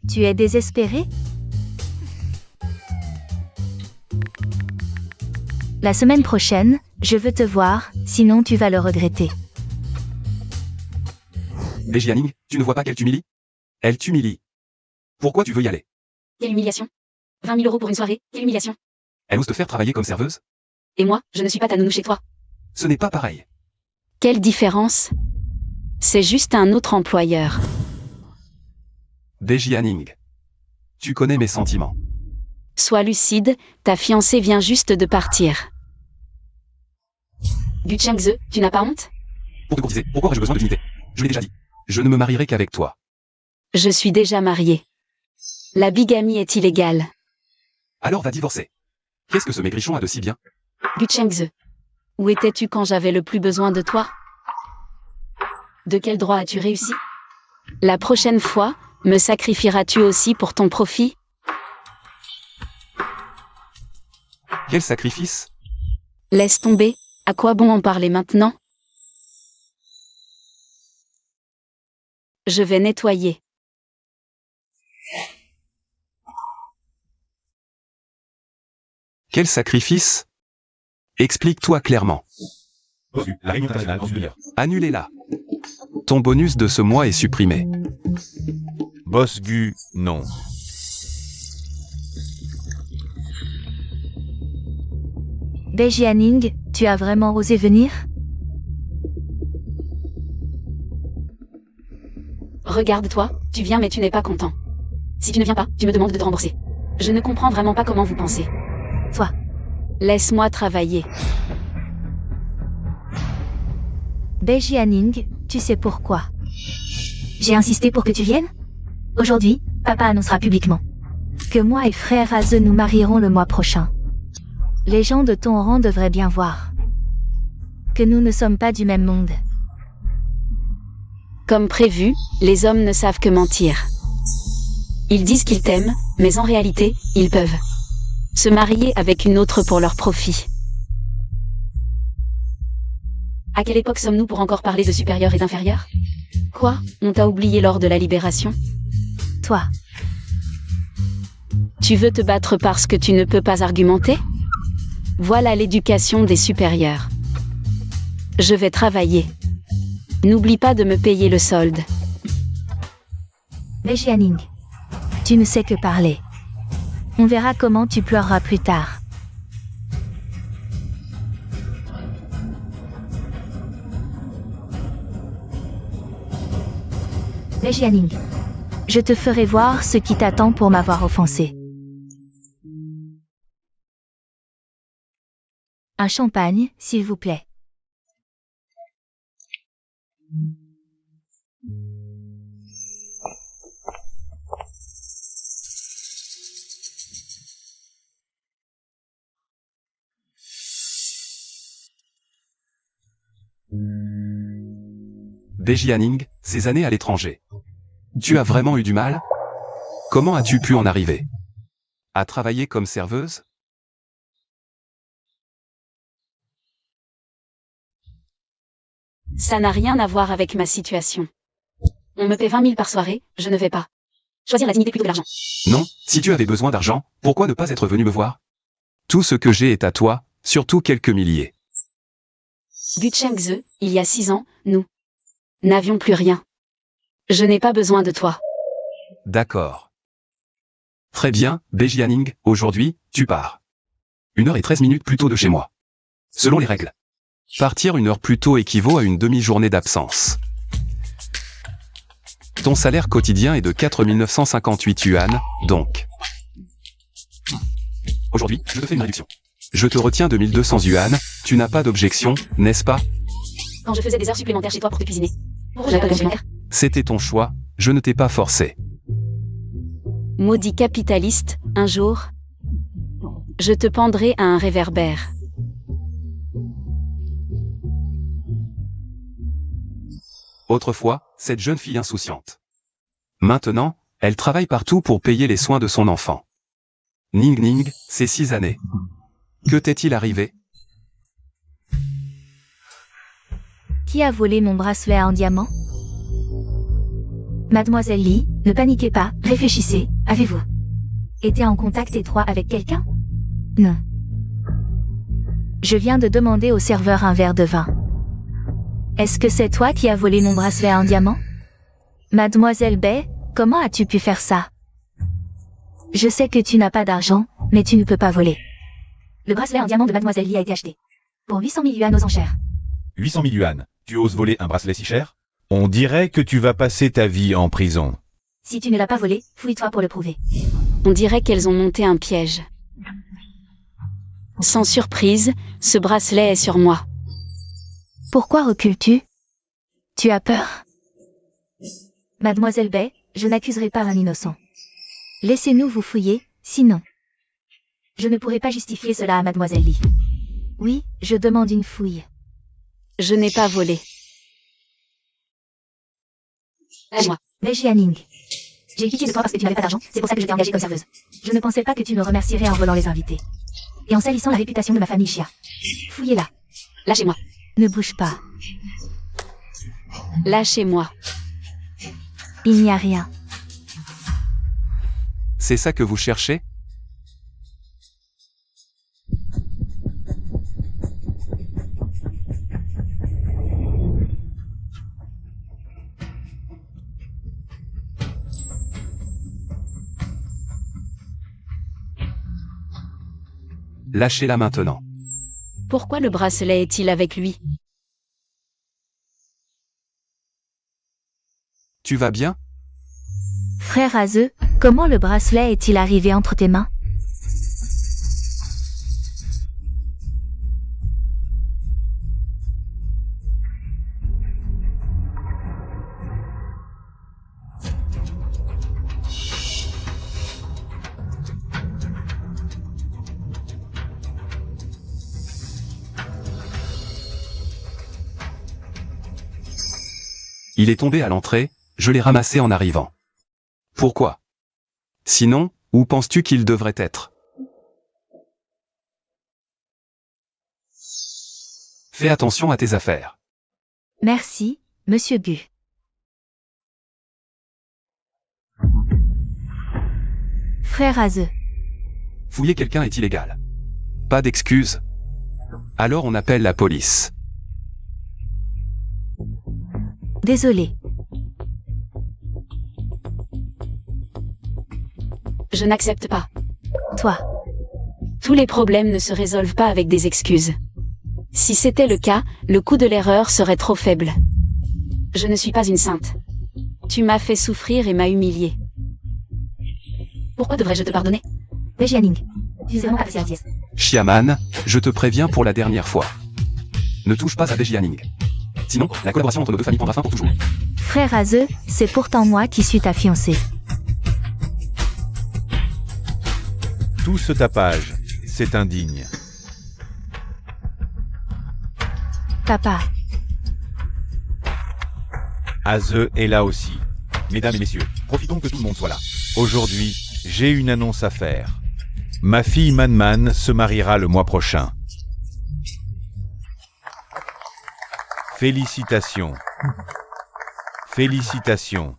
C: Tu es désespéré? La semaine prochaine, je veux te voir, sinon tu vas le regretter.
D: Beji Hanning, tu ne vois pas qu'elle t'humilie? Elle t'humilie. Pourquoi tu veux y aller?
B: Quelle humiliation. 20 000 € pour une soirée, quelle humiliation.
D: Elle ose te faire travailler comme serveuse?
B: Et moi, je ne suis pas ta nounou chez toi.
D: Ce n'est pas pareil.
B: Quelle différence? C'est juste un autre employeur.
D: Beji Hanning. Tu connais mes sentiments.
B: Sois lucide, ta fiancée vient juste de partir. Gu Chengze, tu n'as pas honte?
D: Pour te courtiser, pourquoi aurais-je besoin de dignité? Je l'ai déjà dit. Je ne me marierai qu'avec toi.
B: Je suis déjà mariée. La bigamie est illégale.
D: Alors va divorcer. Qu'est-ce que ce maigrichon a de si bien?
B: Gu Chengze. Où étais-tu quand j'avais le plus besoin de toi? De quel droit as-tu réussi? La prochaine fois, me sacrifieras-tu aussi pour ton profit?
D: Quel sacrifice?
B: Laisse tomber, à quoi bon en parler maintenant? Je vais nettoyer.
D: Quel sacrifice? Explique-toi clairement.
E: La réunion internationale dans une demi-heure.
D: Annulez-la. Ton bonus de ce mois est supprimé.
E: Boss Gu, non.
C: Bejianing, tu as vraiment osé venir?
B: Regarde-toi, tu viens mais tu n'es pas content. Si tu ne viens pas, tu me demandes de te rembourser. Je ne comprends vraiment pas comment vous pensez.
C: Toi.
B: Laisse-moi travailler.
C: Bejianing, tu sais pourquoi? J'ai insisté pour que tu viennes? Aujourd'hui, papa annoncera publiquement que moi et frère Aze nous marierons le mois prochain. Les gens de ton rang devraient bien voir que nous ne sommes pas du même monde.
B: Comme prévu, les hommes ne savent que mentir. Ils disent qu'ils t'aiment, mais en réalité, ils peuvent se marier avec une autre pour leur profit. À quelle époque sommes-nous pour encore parler de supérieur et d'inférieur? Quoi? On t'a oublié lors de la libération?
C: Toi.
B: Tu veux te battre parce que tu ne peux pas argumenter? Voilà l'éducation des supérieurs. Je vais travailler. N'oublie pas de me payer le solde.
C: Jianing. Tu ne sais que parler. On verra comment tu pleureras plus tard. Jianing. Je te ferai voir ce qui t'attend pour m'avoir offensé. Un champagne, s'il vous plaît.
D: Jianing, ces années à l'étranger. Tu as vraiment eu du mal? Comment as-tu pu en arriver à travailler comme serveuse?
B: Ça n'a rien à voir avec ma situation. On me paie 20 000 par soirée, je ne vais pas choisir la dignité plutôt que l'argent.
D: Non, si tu avais besoin d'argent, pourquoi ne pas être venu me voir? Tout ce que j'ai est à toi, surtout quelques milliers.
B: Bu Chengze, il y a 6 ans, nous n'avions plus rien. Je n'ai pas besoin de toi.
D: D'accord. Très bien, Jianing, aujourd'hui, tu pars. 1h13 plus tôt de chez moi. Selon les règles. Partir 1 heure plus tôt équivaut à une demi-journée d'absence. Ton salaire quotidien est de 4 958 yuan, donc. Aujourd'hui, je te fais une réduction. Je te retiens 2200 yuan, tu n'as pas d'objection, n'est-ce pas?
B: Quand je faisais des heures supplémentaires chez toi pour te cuisiner. J'avais pas d'objection.
D: C'était ton choix, je ne t'ai pas forcé.
B: Maudit capitaliste, un jour, je te pendrai à un réverbère.
D: Autrefois, cette jeune fille insouciante. Maintenant, elle travaille partout pour payer les soins de son enfant. Ning Ning, c'est 6 années. Que t'est-il arrivé?
C: Qui a volé mon bracelet en diamant? Mademoiselle Li, ne paniquez pas, réfléchissez, avez-vous été en contact étroit avec quelqu'un? Non. Je viens de demander au serveur un verre de vin. Est-ce que c'est toi qui as volé mon bracelet en diamant? Mademoiselle Bay, comment as-tu pu faire ça? Je sais que tu n'as pas d'argent, mais tu ne peux pas voler. Le bracelet en diamant de Mademoiselle Li a été acheté pour 800 000 yuan aux enchères.
E: 800 000 yuan. Tu oses voler un bracelet si cher? On dirait que tu vas passer ta vie en prison.
C: Si tu ne l'as pas volé, fouille-toi pour le prouver.
B: On dirait qu'elles ont monté un piège. Sans surprise, ce bracelet est sur moi.
C: Pourquoi recules-tu? Tu as peur? Mademoiselle Bay, je n'accuserai pas un innocent. Laissez-nous vous fouiller, sinon. Je ne pourrai pas justifier cela à Mademoiselle Li. Oui, je demande une fouille.
B: Je n'ai pas volé. Lâche-moi.
C: Jianing. J'ai quitté de toi parce que tu n'avais pas d'argent, c'est pour ça que je t'ai engagée comme serveuse. Je ne pensais pas que tu me remercierais en volant les invités. Et en salissant la réputation de ma famille Xia. Fouillez-la.
B: Lâchez-moi.
C: Ne bouge pas.
B: Lâchez-moi.
C: Il n'y a rien.
D: C'est ça que vous cherchez? Lâchez-la maintenant.
B: Pourquoi le bracelet est-il avec lui?
D: Tu vas bien?
C: Frère Azeux, comment le bracelet est-il arrivé entre tes mains?
D: Il est tombé à l'entrée, je l'ai ramassé en arrivant. Pourquoi? Sinon, où penses-tu qu'il devrait être? Fais attention à tes affaires.
C: Merci, Monsieur Gu. Frère Azeux.
D: Fouiller quelqu'un est illégal. Pas d'excuse. Alors on appelle la police.
C: Désolé.
B: Je n'accepte pas.
C: Toi.
B: Tous les problèmes ne se résolvent pas avec des excuses. Si c'était le cas, le coût de l'erreur serait trop faible. Je ne suis pas une sainte. Tu m'as fait souffrir et m'as humilié. Pourquoi devrais-je te pardonner?
C: Bejianing. Tu es vraiment pas assez hardiesse.
D: Xiaman, je te préviens pour la dernière fois. Ne touche pas à Bejianing. Sinon, la collaboration entre nos deux familles prendra fin pour toujours.
C: Frère Aze, c'est pourtant moi qui suis ta fiancée.
E: Tout ce tapage, c'est indigne.
C: Papa.
E: Aze est là aussi. Mesdames et messieurs, profitons que tout le monde soit là. Aujourd'hui, j'ai une annonce à faire. Ma fille Manman se mariera le mois prochain. Félicitations. Félicitations.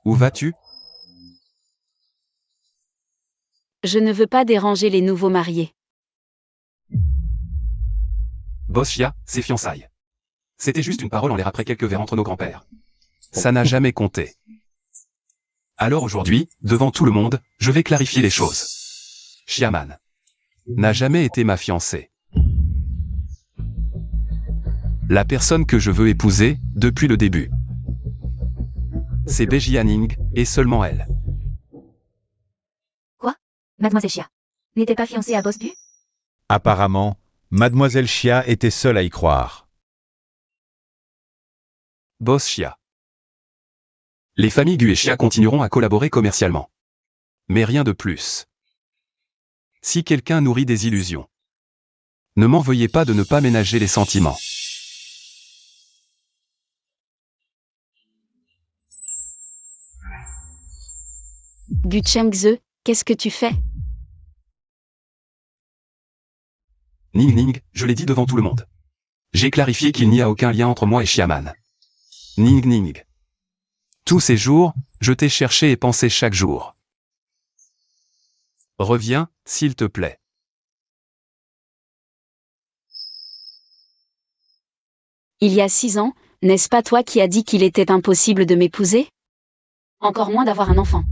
D: Où vas-tu?
B: Je ne veux pas déranger les nouveaux mariés.
D: Boss Chia, c'est fiançailles. C'était juste une parole en l'air après quelques verres entre nos grands-pères. Ça n'a jamais compté. Alors aujourd'hui, devant tout le monde, je vais clarifier les choses. Xiaman n'a jamais été ma fiancée. La personne que je veux épouser, depuis le début, c'est Bejianing, et seulement elle.
C: Mademoiselle Chia. N'était pas fiancée à Boss Bu?
E: Apparemment, Mademoiselle Chia était seule à y croire.
D: Boss Chia. Les familles Gu et Chia continueront à collaborer commercialement. Mais rien de plus. Si quelqu'un nourrit des illusions, ne m'en veuillez pas de ne pas ménager les sentiments.
B: Gu Chengze, qu'est-ce que tu fais?
D: Ning Ning, je l'ai dit devant tout le monde. J'ai clarifié qu'il n'y a aucun lien entre moi et Xiaman. Ning Ning. Tous ces jours, je t'ai cherché et pensé chaque jour. Reviens, s'il te plaît.
B: Il y a 6 ans, n'est-ce pas toi qui as dit qu'il était impossible de m'épouser? Encore moins d'avoir un enfant.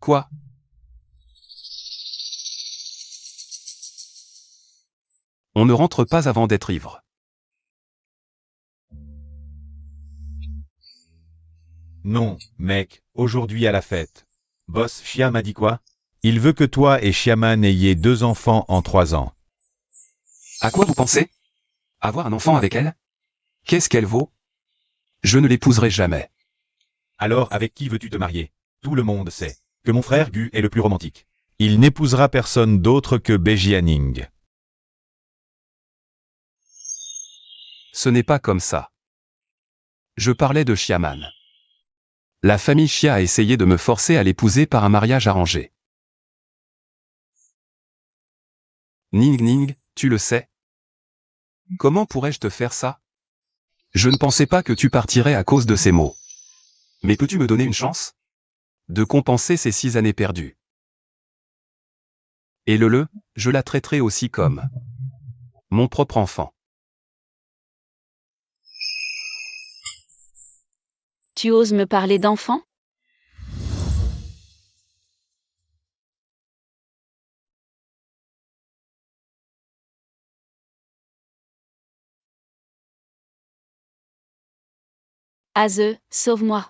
D: Quoi? On ne rentre pas avant d'être ivre.
E: Non, mec, aujourd'hui à la fête. Boss Chia m'a dit quoi? Il veut que toi et Xiaman ayez 2 enfants en 3 ans.
D: À quoi vous pensez? Avoir un enfant avec elle? Qu'est-ce qu'elle vaut? Je ne l'épouserai jamais.
E: Alors avec qui veux-tu te marier? Tout le monde sait que mon frère Gu est le plus romantique. Il n'épousera personne d'autre que Bejianing.
D: Ce n'est pas comme ça. Je parlais de Xiaman. La famille Chia a essayé de me forcer à l'épouser par un mariage arrangé. Ning Ning, tu le sais? Comment pourrais-je te faire ça? Je ne pensais pas que tu partirais à cause de ces mots. Mais peux-tu me donner une chance? De compenser ces 6 années perdues. Et je la traiterai aussi comme mon propre enfant.
B: Tu oses me parler d'enfant? Aze, sauve-moi.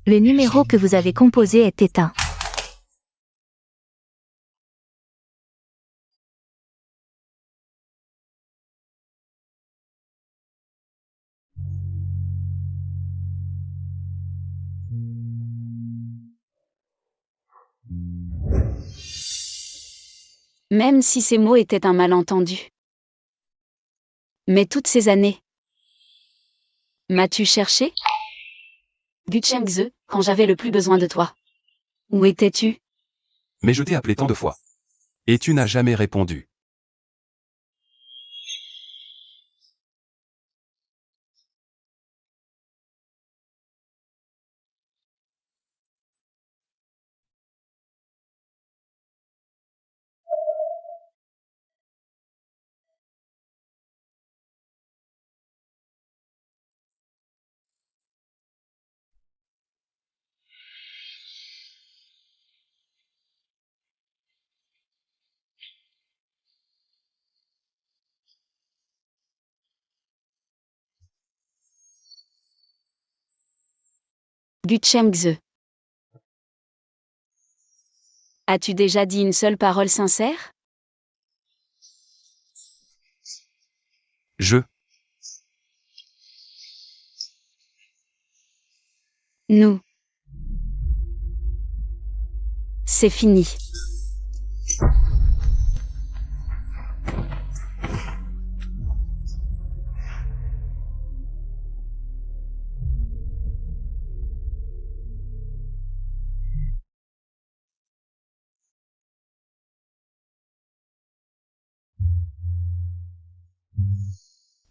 C: Le numéro que vous avez composé est éteint.
B: Même si ces mots étaient un malentendu. Mais toutes ces années. M'as-tu cherché? Gu Chengze, quand j'avais le plus besoin de toi. Où étais-tu?
D: Mais je t'ai appelé tant de fois. Et tu n'as jamais répondu.
B: Gu Chengze. As-tu déjà dit une seule parole sincère?
D: Je.
B: Nous. C'est fini.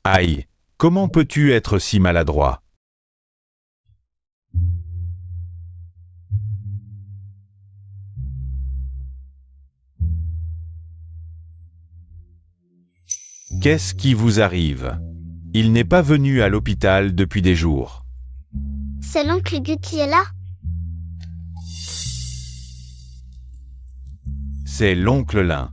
E: Aïe, comment peux-tu être si maladroit? Qu'est-ce qui vous arrive? Il n'est pas venu à l'hôpital depuis des jours.
A: C'est l'oncle Gu qui est là?
E: C'est l'oncle Lin.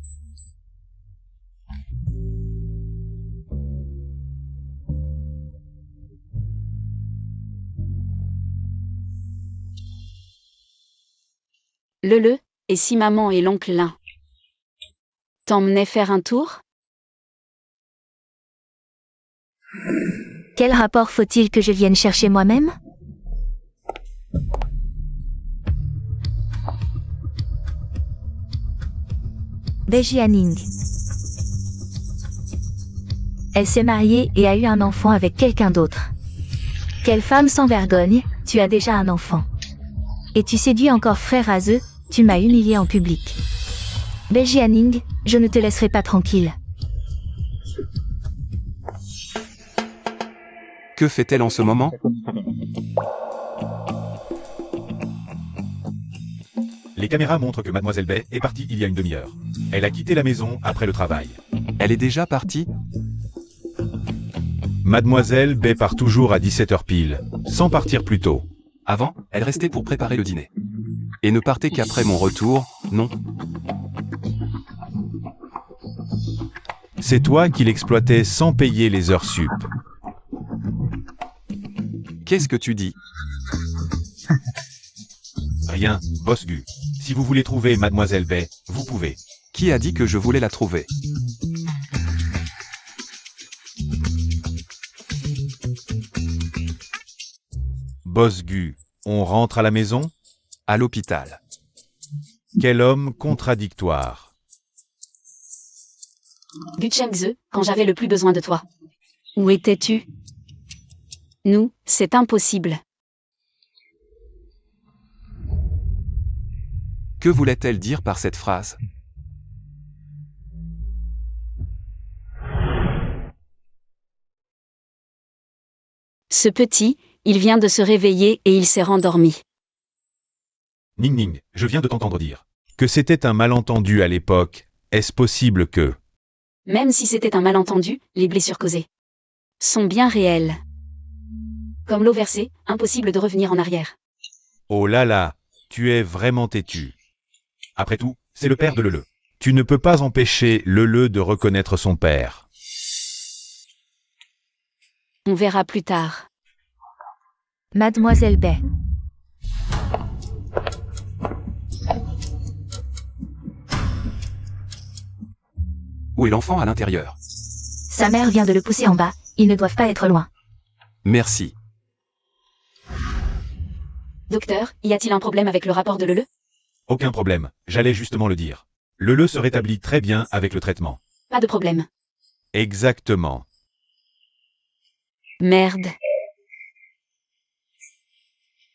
B: Et si maman et l'oncle Lin t'emmenaient faire un tour?
C: Quel rapport faut-il que je vienne chercher moi-même? Bejianing. Elle s'est mariée et a eu un enfant avec quelqu'un d'autre. Quelle femme sans vergogne, tu as déjà un enfant. Et tu séduis encore frère Aze, tu m'as humilié en public. Bejianing, je ne te laisserai pas tranquille.
D: Que fait-elle en ce moment?
E: Les caméras montrent que Mademoiselle Bay est partie il y a une demi-heure. Elle a quitté la maison après le travail.
D: Elle est déjà partie?
E: Mademoiselle Bay part toujours à 17h pile, sans partir plus tôt.
D: Avant, elle restait pour préparer le dîner. Et ne partait qu'après mon retour, non?
E: C'est toi qui l'exploitais sans payer les heures sup.
D: Qu'est-ce que tu dis?
E: Rien, boss Gu. Si vous voulez trouver Mademoiselle Bay, vous pouvez.
D: Qui a dit que je voulais la trouver?
E: Boss Gu, on rentre à la maison?
D: À l'hôpital.
E: Quel homme contradictoire.
B: Gu Chengze, quand j'avais le plus besoin de toi. Où étais-tu? Nous, c'est impossible.
D: Que voulait-elle dire par cette phrase?
B: Ce petit, il vient de se réveiller et il s'est rendormi.
E: Ning Ning, je viens de t'entendre dire que c'était un malentendu à l'époque. Est-ce possible que...
B: Même si c'était un malentendu, les blessures causées sont bien réelles. Comme l'eau versée, impossible de revenir en arrière.
E: Oh là là, tu es vraiment têtu. Après tout, c'est le père de Lele. Tu ne peux pas empêcher Lele de reconnaître son père.
B: On verra plus tard.
C: Mademoiselle Bay.
D: Où est l'enfant à l'intérieur?
C: Sa mère vient de le pousser en bas, ils ne doivent pas être loin.
D: Merci.
B: Docteur, y a-t-il un problème avec le rapport de Lele?
E: Aucun problème, j'allais justement le dire. Lele se rétablit très bien avec le traitement.
B: Pas de problème.
E: Exactement.
B: Merde.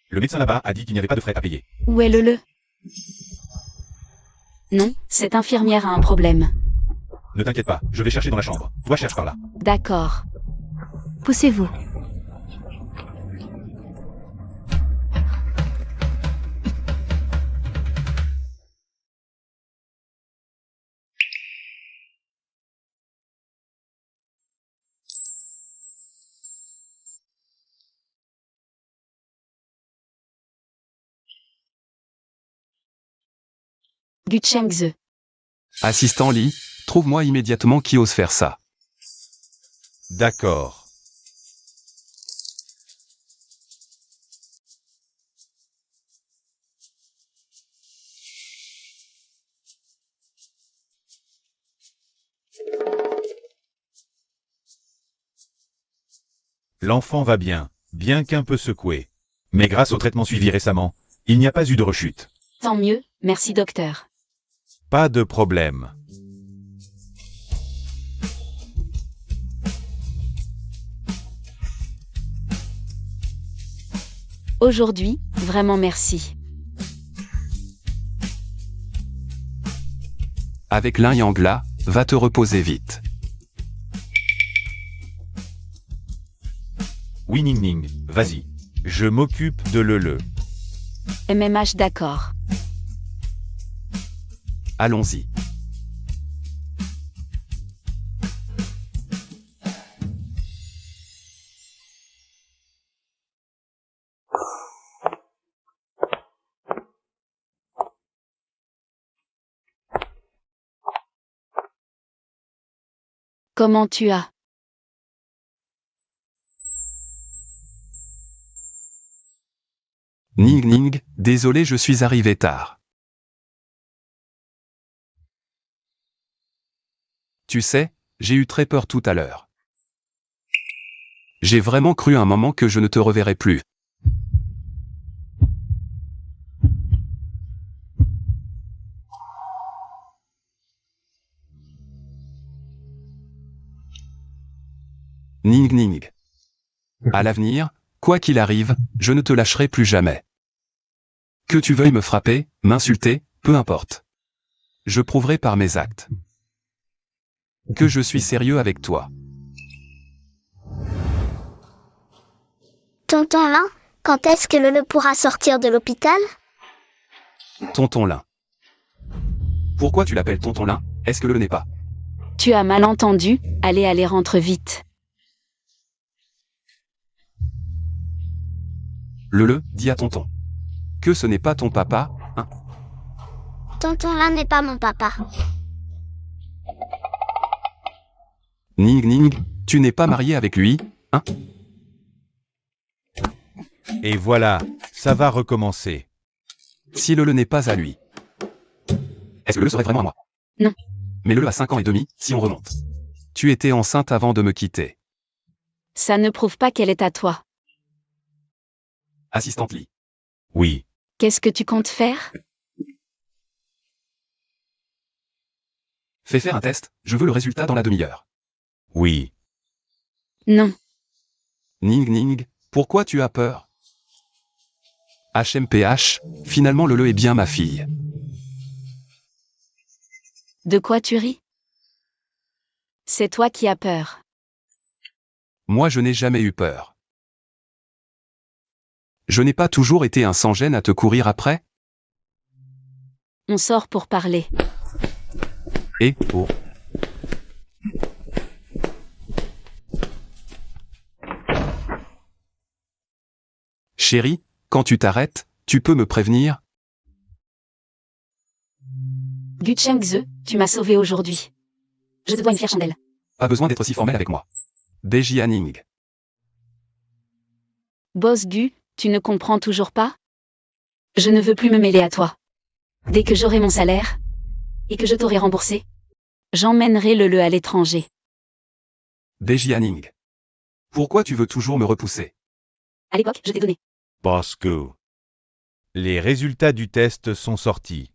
E: Le médecin là-bas a dit qu'il n'y avait pas de frais à payer.
B: Où est Lele? Non, cette infirmière a un problème.
E: Ne t'inquiète pas, je vais chercher dans la chambre. Toi cherche par là.
B: D'accord.
C: Poussez-vous.
B: Gu Chengze.
D: Assistant Li, trouve-moi immédiatement qui ose faire ça.
E: D'accord. L'enfant va bien qu'un peu secoué. Mais grâce au traitement suivi récemment, il n'y a pas eu de rechute.
B: Tant mieux, merci docteur.
E: Pas de problème.
B: Aujourd'hui, vraiment merci.
D: Avec l'un yang là, va te reposer vite.
E: Oui Ning Ning, vas-y. Je m'occupe de le.
B: MMH d'accord.
D: Allons-y.
B: Comment tu as?
D: Ning Ning, désolé je suis arrivé tard. Tu sais, j'ai eu très peur tout à l'heure. J'ai vraiment cru un moment que je ne te reverrai plus. Ning Ning. À l'avenir, quoi qu'il arrive, je ne te lâcherai plus jamais. Que tu veuilles me frapper, m'insulter, peu importe. Je prouverai par mes actes que je suis sérieux avec toi.
A: Tonton Lin, quand est-ce que Lele pourra sortir de l'hôpital?
D: Tonton Lin. Pourquoi tu l'appelles Tonton Lin? Est-ce que le n'est pas?
B: Tu as mal entendu, allez rentre vite.
D: Le, dis à tonton. Que ce n'est pas ton papa, hein?
A: Tonton Lin n'est pas mon papa.
D: Ning Ning, tu n'es pas marié avec lui, hein?
E: Et voilà, ça va recommencer.
D: Si le n'est pas à lui. Est-ce que le serait vraiment à moi?
B: Non.
D: Mais le a 5 ans et demi, si on remonte. Tu étais enceinte avant de me quitter.
B: Ça ne prouve pas qu'elle est à toi.
D: Assistante Lee.
E: Oui.
B: Qu'est-ce que tu comptes faire?
D: Fais faire un test, je veux le résultat dans la demi-heure.
E: Oui.
B: Non.
D: Ning Ning, pourquoi tu as peur? HMPH, finalement le est bien ma fille.
B: De quoi tu ris? C'est toi qui as peur.
D: Moi je n'ai jamais eu peur. Je n'ai pas toujours été un sans-gêne à te courir après?
B: On sort pour parler.
D: Et, oh. Chérie, quand tu t'arrêtes, tu peux me prévenir?
B: Gu Chengze, tu m'as sauvé aujourd'hui. Je te dois une fière chandelle.
D: Pas besoin d'être si formel avec moi. Deji Ning.
B: Boss Gu, tu ne comprends toujours pas? Je ne veux plus me mêler à toi. Dès que j'aurai mon salaire, et que je t'aurai remboursé, j'emmènerai le à l'étranger.
D: Deji Ning. Pourquoi tu veux toujours me repousser?
B: À l'époque, je t'ai donné.
E: Parce que les résultats du test sont sortis.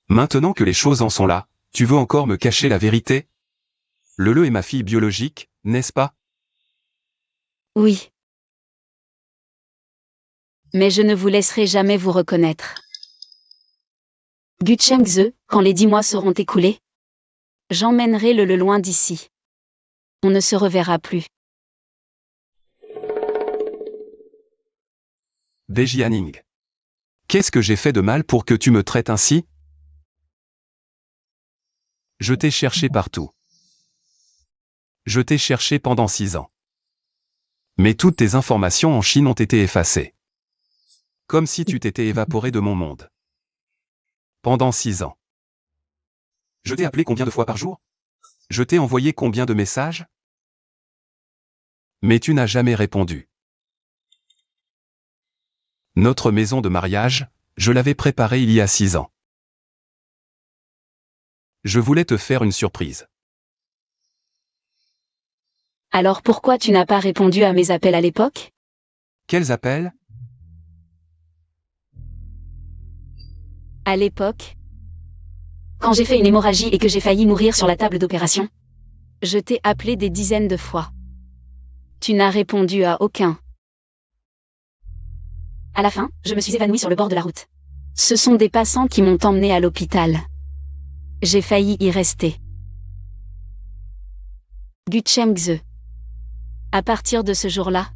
D: Maintenant que les choses en sont là, tu veux encore me cacher la vérité? Le est ma fille biologique, n'est-ce pas?
B: Oui. Mais je ne vous laisserai jamais vous reconnaître. Gu Chengze, quand les 10 mois seront écoulés, j'emmènerai le loin d'ici. On ne se reverra plus.
D: Deji Ning. Qu'est-ce que j'ai fait de mal pour que tu me traites ainsi? Je t'ai cherché partout. Je t'ai cherché pendant 6 ans. Mais toutes tes informations en Chine ont été effacées. Comme si tu t'étais évaporé de mon monde. Pendant 6 ans. Je t'ai appelé combien de fois par jour? Je t'ai envoyé combien de messages? Mais tu n'as jamais répondu. Notre maison de mariage, je l'avais préparée il y a 6 ans. Je voulais te faire une surprise.
B: Alors pourquoi tu n'as pas répondu à mes appels à l'époque?
D: Quels appels?
B: À l'époque, quand j'ai fait une hémorragie et que j'ai failli mourir sur la table d'opération, je t'ai appelé des dizaines de fois. Tu n'as répondu à aucun. À la fin, je me suis évanouie sur le bord de la route. Ce sont des passants qui m'ont emmenée à l'hôpital. J'ai failli y rester. Gu Chengze. À partir de ce jour-là,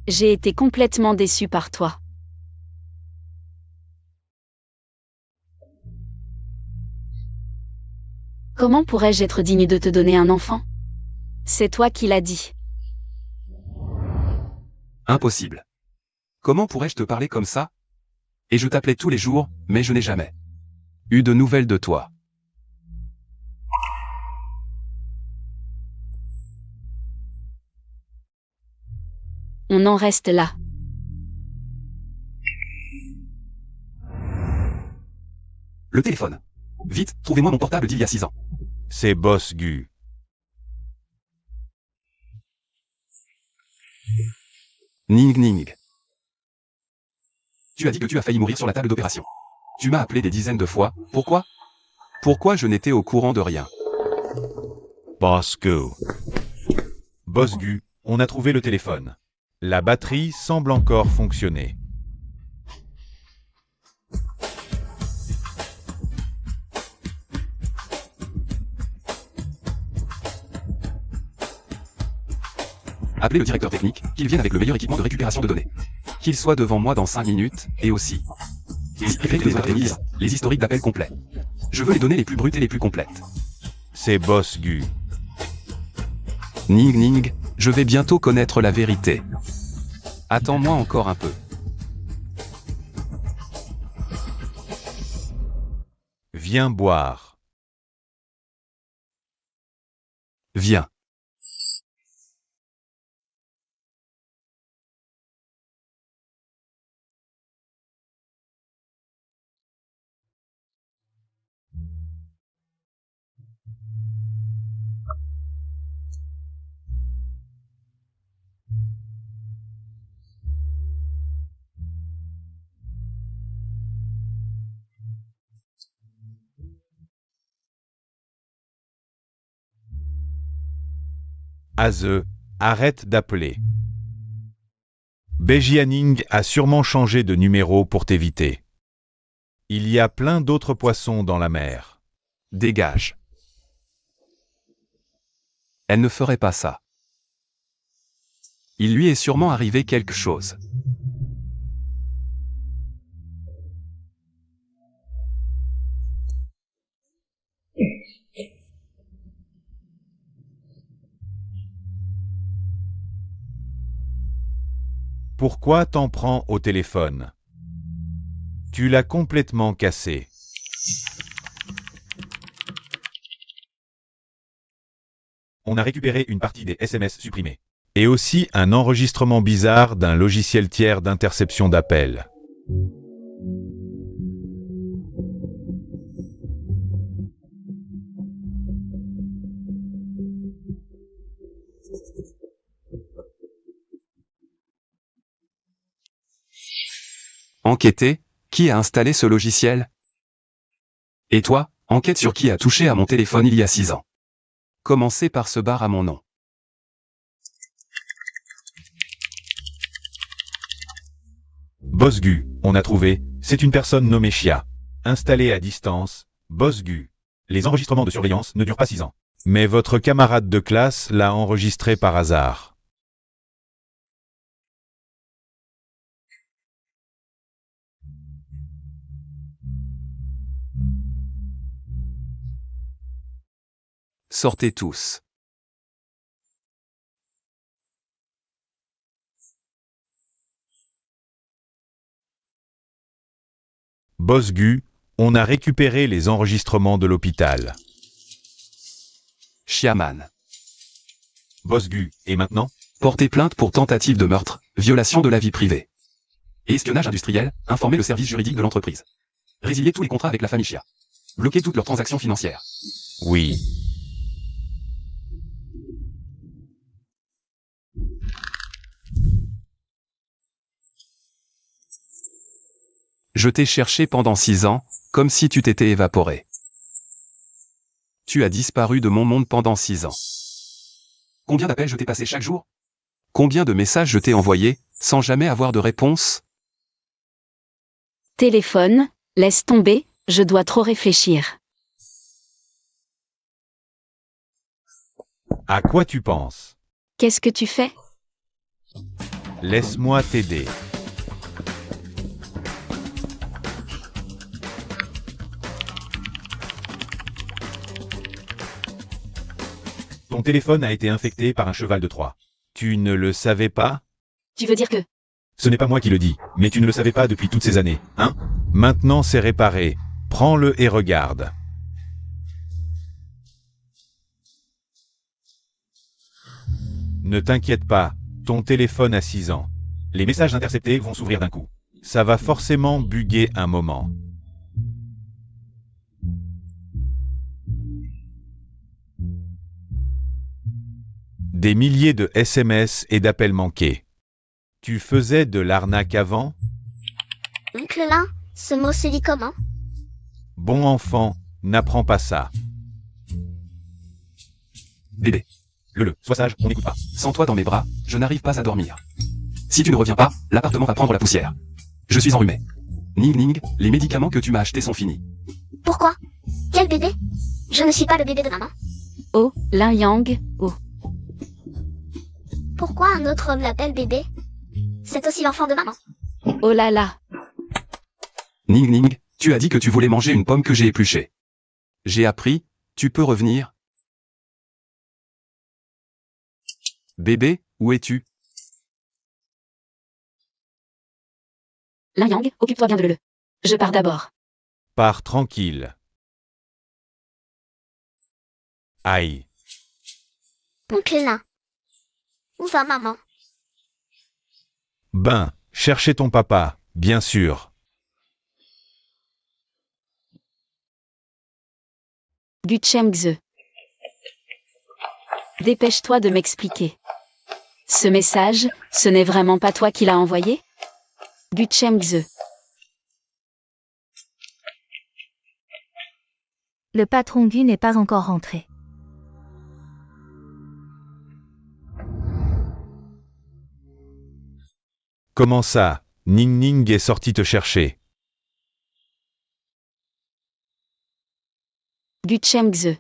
B: j'ai été complètement déçue par toi. Comment pourrais-je être digne de te donner un enfant? C'est toi qui l'as dit.
D: Impossible. Comment pourrais-je te parler comme ça? Et je t'appelais tous les jours, mais je n'ai jamais eu de nouvelles de toi.
B: On en reste là.
D: Le téléphone. Vite, trouvez-moi mon portable d'il y a 6 ans.
E: C'est Boss Gu.
D: Ning Ning. Tu as dit que tu as failli mourir sur la table d'opération. Tu m'as appelé des dizaines de fois, pourquoi? Pourquoi je n'étais au courant de rien?
E: Boss Gu. Boss Gu, on a trouvé le téléphone. La batterie semble encore fonctionner.
D: Appelez le directeur technique, qu'il vienne avec le meilleur équipement de récupération de données. Qu'il soit devant moi dans 5 minutes, et aussi. Les historiques d'appels complets. Je veux les données les plus brutes et les plus complètes.
E: C'est Boss Gu.
D: Ning Ning, je vais bientôt connaître la vérité. Attends-moi encore un peu.
E: Viens boire.
D: Viens.
E: Aze, arrête d'appeler. Bejianing a sûrement changé de numéro pour t'éviter. Il y a plein d'autres poissons dans la mer.
D: Dégage. Elle ne ferait pas ça. Il lui est sûrement arrivé quelque chose.
E: Pourquoi t'en prends au téléphone? Tu l'as complètement cassé. On a récupéré une partie des SMS supprimés. Et aussi un enregistrement bizarre d'un logiciel tiers d'interception d'appels.
D: Enquêter, qui a installé ce logiciel? Et toi, enquête sur qui a touché à mon téléphone il y a 6 ans. Commencez par ce bar à mon nom.
E: Boss Gu, on a trouvé, c'est une personne nommée Chia. Installée à distance, Boss Gu. Les enregistrements de surveillance ne durent pas 6 ans. Mais votre camarade de classe l'a enregistré par hasard.
D: Sortez tous.
E: Boss Gu, on a récupéré les enregistrements de l'hôpital.
D: Chiaman.
E: Boss Gu, et maintenant?
D: Portez plainte pour tentative de meurtre, violation de la vie privée. Et espionnage industriel, informer le service juridique de l'entreprise. Résilier tous les contrats avec la famille Chia. Bloquer toutes leurs transactions financières.
E: Oui.
D: Je t'ai cherché pendant 6 ans, comme si tu t'étais évaporé. Tu as disparu de mon monde pendant 6 ans. Combien d'appels je t'ai passé chaque jour? Combien de messages je t'ai envoyés, sans jamais avoir de réponse?
B: Téléphone, laisse tomber, je dois trop réfléchir.
E: À quoi tu penses?
B: Qu'est-ce que tu fais?
E: Laisse-moi t'aider. Ton téléphone a été infecté par un cheval de Troie. Tu ne le savais pas?
B: Tu veux dire que...
E: Ce n'est pas moi qui le dis, mais tu ne le savais pas depuis toutes ces années, hein? Maintenant c'est réparé. Prends-le et regarde. Ne t'inquiète pas, ton téléphone a 6 ans. Les messages interceptés vont s'ouvrir d'un coup. Ça va forcément bugger un moment. Des milliers de SMS et d'appels manqués. Tu faisais de l'arnaque avant?
A: Oncle Lin, ce mot se dit comment?
E: Bon enfant, n'apprends pas ça.
D: Bébé. Sois sage, on n'écoute pas. Sans toi dans mes bras, je n'arrive pas à dormir. Si tu ne reviens pas, l'appartement va prendre la poussière. Je suis enrhumé. Ning Ning, les médicaments que tu m'as achetés sont finis.
A: Pourquoi? Quel bébé? Je ne suis pas le bébé de maman.
B: Oh, Lin Yang, oh.
A: Pourquoi un autre homme l'appelle bébé? C'est aussi l'enfant de maman.
B: Oh là là.
D: Ning Ning, tu as dit que tu voulais manger une pomme que j'ai épluchée. J'ai appris, tu peux revenir? Bébé, où es-tu?
B: Lin Yang, occupe-toi bien de le. Je pars d'abord.
E: Pars tranquille. Aïe.
A: Oncle Lin. Où va maman?
E: Ben, chercher ton papa, bien sûr.
B: Du Chengze. Dépêche-toi de m'expliquer. Ce message, ce n'est vraiment pas toi qui l'as envoyé? Du Chengze.
C: Le patron Gu n'est pas encore rentré.
E: Comment ça? Ning Ning est sorti te chercher.
B: Du Chengze.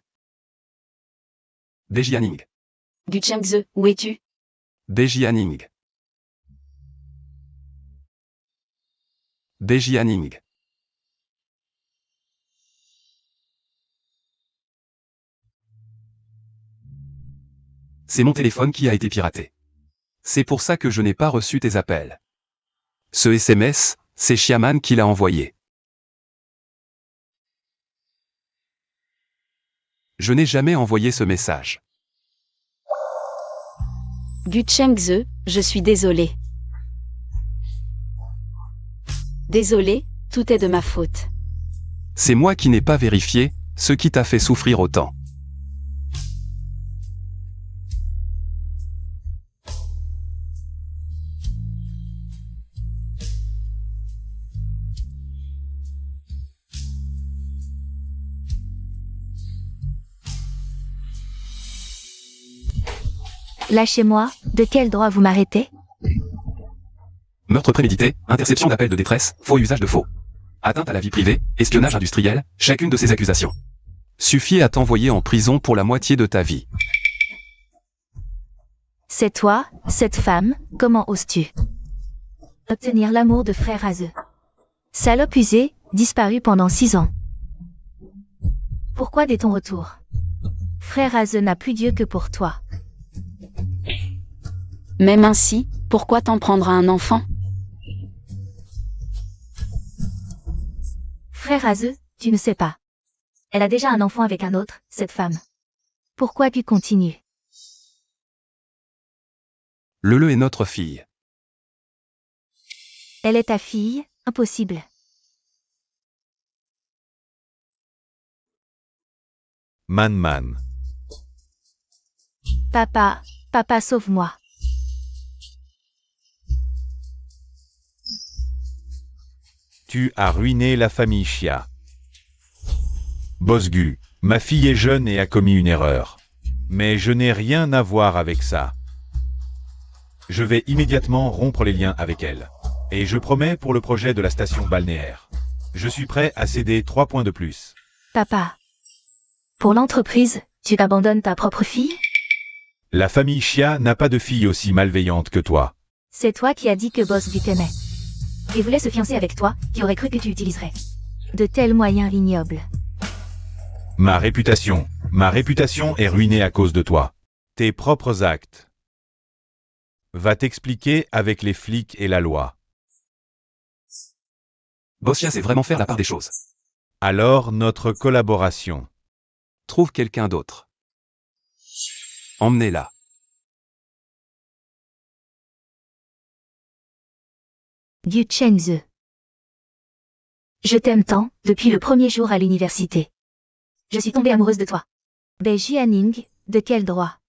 D: Dejianing.
B: Du Chengze, où es-tu?
D: Dejianing. Dejianing. C'est mon téléphone qui a été piraté. C'est pour ça que je n'ai pas reçu tes appels. Ce SMS, c'est Xiaman qui l'a envoyé. Je n'ai jamais envoyé ce message.
B: Du Chengze, je suis désolé. Désolé, tout est de ma faute.
D: C'est moi qui n'ai pas vérifié, ce qui t'a fait souffrir autant.
C: Lâchez-moi, de quel droit vous m'arrêtez?
D: Meurtre prémédité, interception d'appels de détresse, faux usage de faux. Atteinte à la vie privée, espionnage industriel, chacune de ces accusations suffit à t'envoyer en prison pour la moitié de ta vie.
C: C'est toi, cette femme, comment oses-tu obtenir l'amour de frère Azeux? Salope usée, disparu pendant 6 ans. Pourquoi dès ton retour? Frère Azeux n'a plus Dieu que pour toi.
B: Même ainsi, pourquoi t'en prendre à un enfant?
C: Frère Azeux, tu ne sais pas. Elle a déjà un enfant avec un autre, cette femme. Pourquoi tu continues?
D: Lele est notre fille.
C: Elle est ta fille, impossible.
E: Man.
C: Papa, papa sauve-moi.
E: Tu as ruiné la famille Chia. Bosgu, ma fille est jeune et a commis une erreur. Mais je n'ai rien à voir avec ça. Je vais immédiatement rompre les liens avec elle. Et je promets pour le projet de la station balnéaire. Je suis prêt à céder 3 points de plus.
C: Papa. Pour l'entreprise, tu abandonnes ta propre fille?
E: La famille Chia n'a pas de fille aussi malveillante que toi.
C: C'est toi qui as dit que Bosgu t'aimait. Et voulait se fiancer avec toi, qui aurait cru que tu utiliserais de tels moyens ignobles.
E: Ma réputation est ruinée à cause de toi. Tes propres actes. Va t'expliquer avec les flics et la loi.
D: Boss Chia sait vraiment faire la part des choses.
E: Alors notre collaboration.
D: Trouve quelqu'un d'autre. Emmenez-la.
C: Gu Chengze. Je t'aime tant, depuis le premier jour à l'université. Je suis tombée amoureuse de toi. Bei Jianing, de quel droit?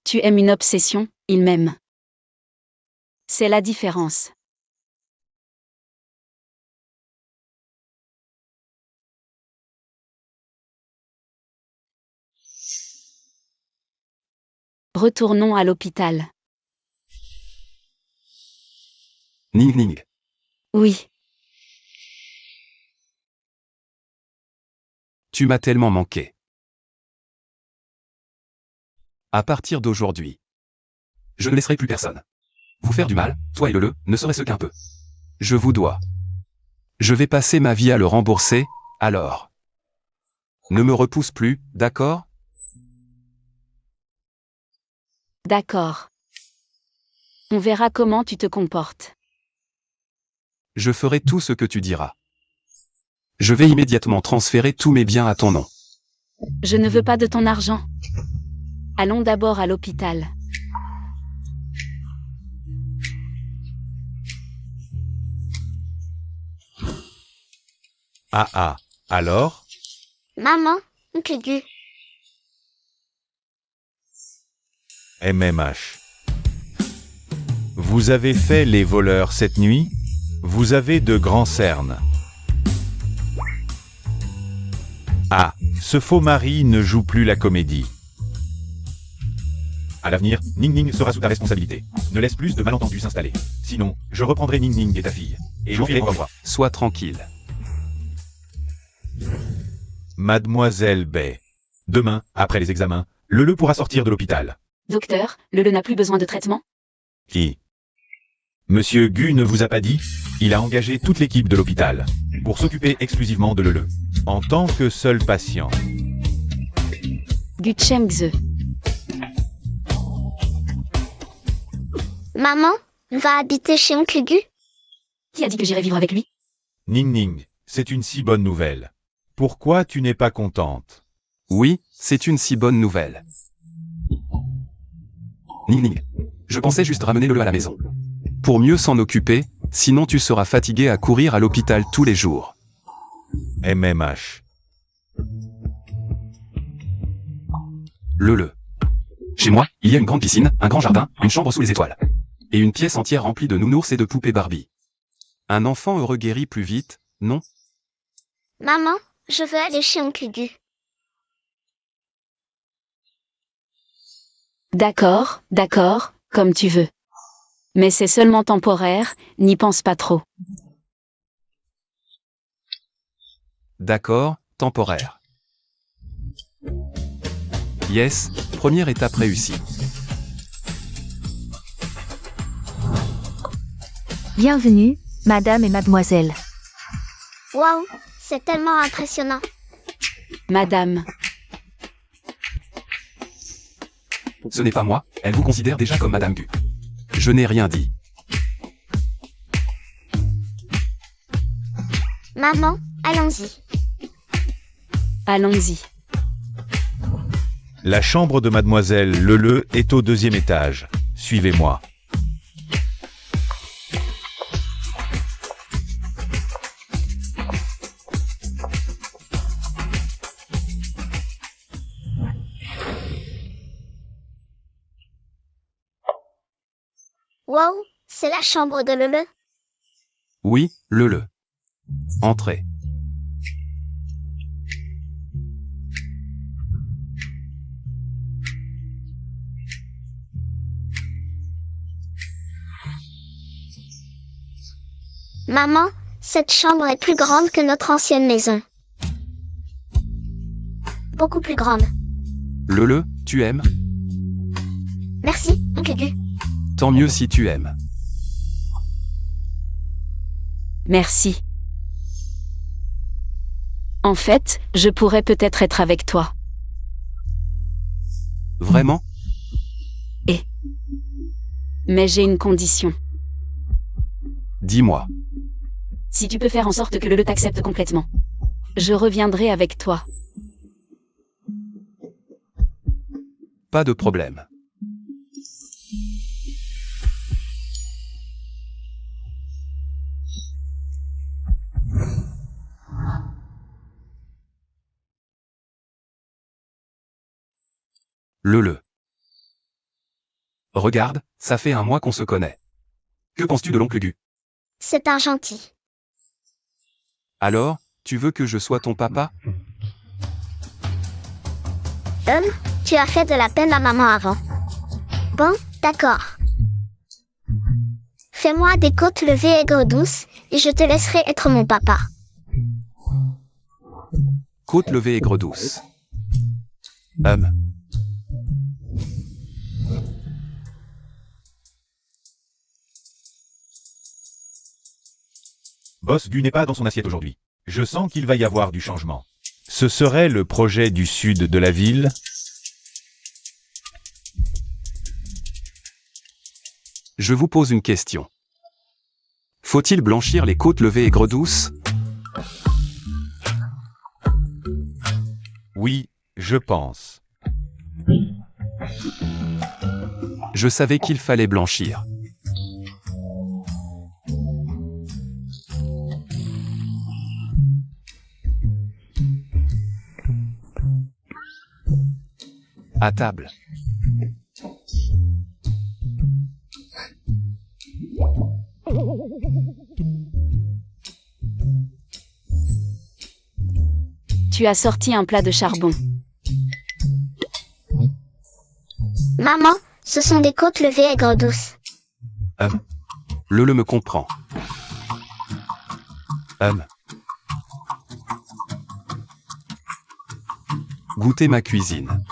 B: Tu aimes une obsession, il m'aime. C'est la différence. Retournons à l'hôpital.
D: Ning.
B: Oui,
D: Tu m'as tellement manqué. À partir d'aujourd'hui, je ne laisserai plus personne vous faire du mal, toi et le, ne serait-ce qu'un peu. Je vous dois. Je vais passer ma vie à le rembourser, alors. Ne me repousse plus, d'accord?
B: d'accord. On verra comment tu te comportes.
D: Je ferai tout ce que tu diras. Je vais immédiatement transférer tous mes biens à ton nom.
B: Je ne veux pas de ton argent. Allons d'abord à l'hôpital.
E: Alors?
A: Maman, oncle Gu.
E: MMH. Vous avez fait les voleurs cette nuit? Vous avez de grands cernes. Ah, ce faux mari ne joue plus la comédie. À l'avenir, Ning sera sous ta responsabilité. Ne laisse plus de malentendus s'installer. Sinon, je reprendrai Ning et ta fille. Et j'enverrai au revoir.
D: Sois tranquille.
E: Mademoiselle Bei. Demain, après les examens, le pourra sortir de l'hôpital.
B: Docteur, le n'a plus besoin de traitement?
E: Qui? Monsieur Gu ne vous a pas dit? Il a engagé toute l'équipe de l'hôpital pour s'occuper exclusivement de le. En tant que seul patient.
B: Gu Chengze.
A: Maman, va habiter chez oncle Gu.
B: Qui a dit que j'irais vivre avec lui?
E: Ning, c'est une si bonne nouvelle. Pourquoi tu n'es pas contente?
D: Oui, c'est une si bonne nouvelle. Ning, je pensais juste ramener le à la maison. Pour mieux s'en occuper, sinon tu seras fatigué à courir à l'hôpital tous les jours.
E: MMH.
D: Le. Chez moi, il y a une grande piscine, un grand jardin, une chambre sous les étoiles. Et une pièce entière remplie de nounours et de poupées Barbie. Un enfant heureux guérit plus vite, non?
A: Maman, je veux aller chez oncle Gu.
B: D'accord, comme tu veux. Mais c'est seulement temporaire, n'y pense pas trop.
D: D'accord, temporaire. Yes, première étape réussie.
C: Bienvenue, madame et mademoiselle.
A: Waouh, c'est tellement impressionnant.
B: Madame,
D: Ce n'est pas moi, elle vous considère déjà comme Madame Gu. Je n'ai rien dit.
A: Maman, allons-y.
B: allons-y.
E: La chambre de mademoiselle Le est au 2e étage. Suivez-moi.
A: Wow, c'est la chambre de Lele.
D: Oui, Lele. Entrez.
A: Maman, cette chambre est plus grande que notre ancienne maison. Beaucoup plus grande.
D: Lele, tu aimes?
A: Merci, oncle Gu.
D: Tant mieux si tu aimes.
B: Merci. En fait, je pourrais peut-être être avec toi.
D: Vraiment?
B: Mais j'ai une condition.
D: Dis-moi.
B: Si tu peux faire en sorte que Lele t'accepte complètement, je reviendrai avec toi.
D: Pas de problème. Lele. Regarde, ça fait un mois qu'on se connaît. Que penses-tu de l'oncle Gu?
A: C'est un gentil.
D: Alors, tu veux que je sois ton papa?
A: Tu as fait de la peine à maman avant. Bon, d'accord. Fais-moi des côtes levées aigres douces, et je te laisserai être mon papa.
D: Côte levée aigre douce.
E: Boss Gu n'est pas dans son assiette aujourd'hui. Je sens qu'il va y avoir du changement. Ce serait le projet du sud de la ville.
D: Je vous pose une question. Faut-il blanchir les côtes levées aigres douces?
E: Oui, je pense.
D: Je savais qu'il fallait blanchir. À table.
B: Tu as sorti un plat de charbon.
A: Maman, ce sont des côtes levées aigres douces.
D: Lele me comprend. Goûtez ma cuisine.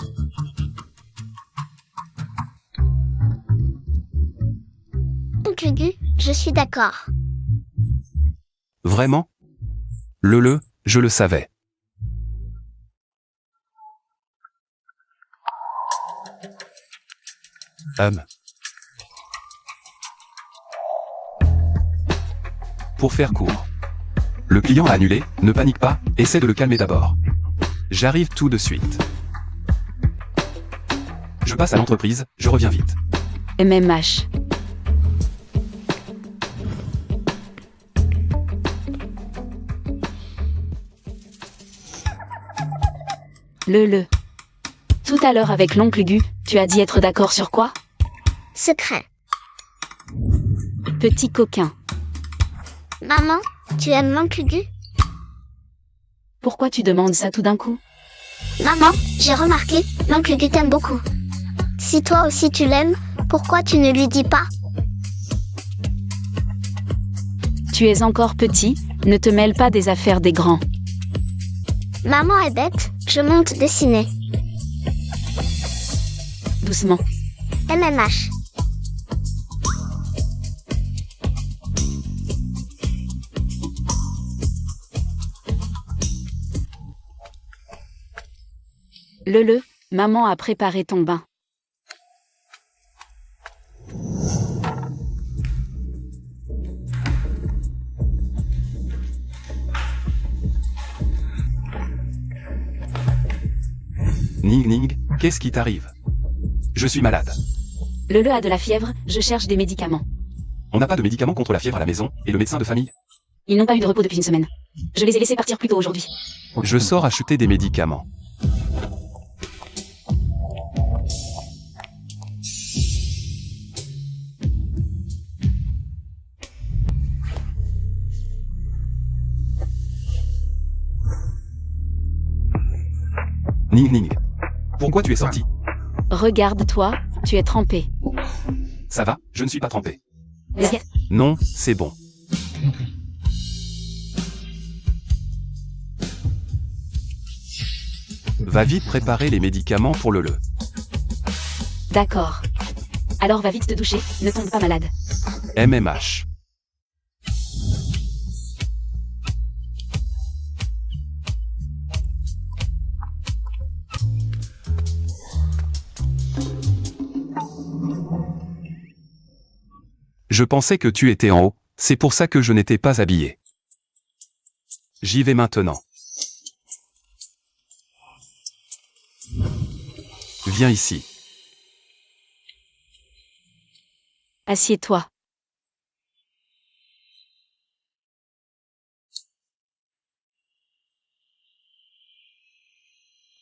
A: Oncle Gu, je suis d'accord.
D: Vraiment? Lele, je le savais. Pour faire court. Le client a annulé, ne panique pas, essaie de le calmer d'abord. J'arrive tout de suite. Je passe à l'entreprise, je reviens vite.
B: MMH. Lele. Tout à l'heure avec l'oncle Gu, tu as dit être d'accord sur quoi?
A: Secret.
B: Petit coquin.
A: Maman, tu aimes l'oncle Gu?
B: Pourquoi tu demandes ça tout d'un coup?
A: Maman, j'ai remarqué, l'oncle Gu t'aime beaucoup. Si toi aussi tu l'aimes, pourquoi tu ne lui dis pas?
B: Tu es encore petit, ne te mêle pas des affaires des grands.
A: Maman est bête, je monte dessiner.
B: Doucement.
A: MMH.
B: Lele, maman a préparé ton bain.
D: Ning Ning, qu'est-ce qui t'arrive? Je suis malade.
B: Lele a de la fièvre, je cherche des médicaments.
D: On n'a pas de médicaments contre la fièvre à la maison, et le médecin de famille?
B: Ils n'ont pas eu de repos depuis une semaine. Je les ai laissés partir plus tôt aujourd'hui.
D: Je sors acheter des médicaments. Ning Ning. Pourquoi tu es sorti?
B: Regarde-toi, tu es trempé.
D: Ça va, je ne suis pas trempé.
B: Yes.
D: Non, c'est bon. Va vite préparer les médicaments pour le.
B: D'accord. Alors va vite te doucher, ne tombe pas malade.
D: MMH. Je pensais que tu étais en haut, c'est pour ça que je n'étais pas habillé. J'y vais maintenant. Viens ici.
B: Assieds-toi.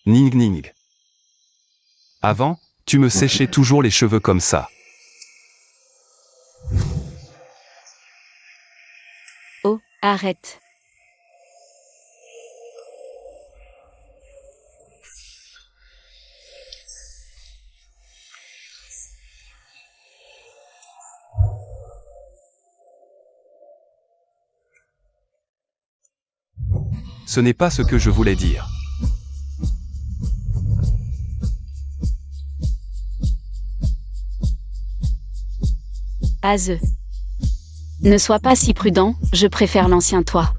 D: Ning Ning. Avant, tu me séchais toujours les cheveux comme ça.
B: Oh, arrête.
D: Ce n'est pas ce que je voulais dire.
B: Azeux. Ne sois pas si prudent, je préfère l'ancien toi.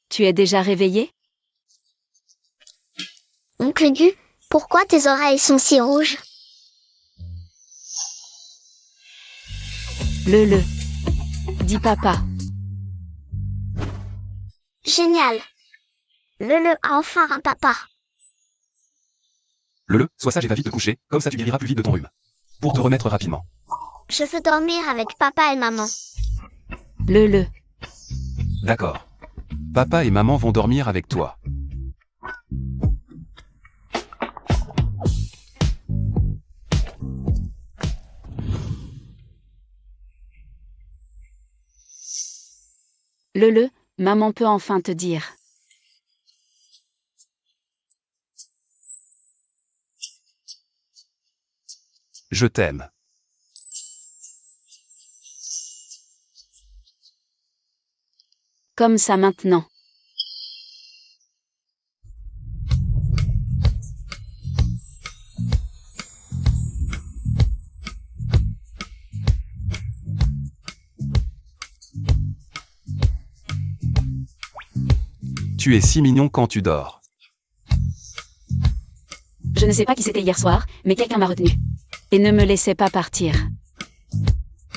B: Tu es déjà réveillé?
A: Oncle Gu, pourquoi tes oreilles sont si rouges?
B: Dis papa.
A: Génial. Le a enfin un papa.
D: Sois sage et va vite te coucher, comme ça tu guériras plus vite de ton rhume. Pour te remettre rapidement.
A: Je veux dormir avec papa et maman.
D: D'accord. Papa et maman vont dormir avec toi.
B: Maman peut enfin te dire.
D: Je t'aime.
B: Comme ça maintenant.
D: Tu es si mignon quand tu dors.
B: Je ne sais pas qui c'était hier soir, mais quelqu'un m'a retenu. Et ne me laissez pas partir.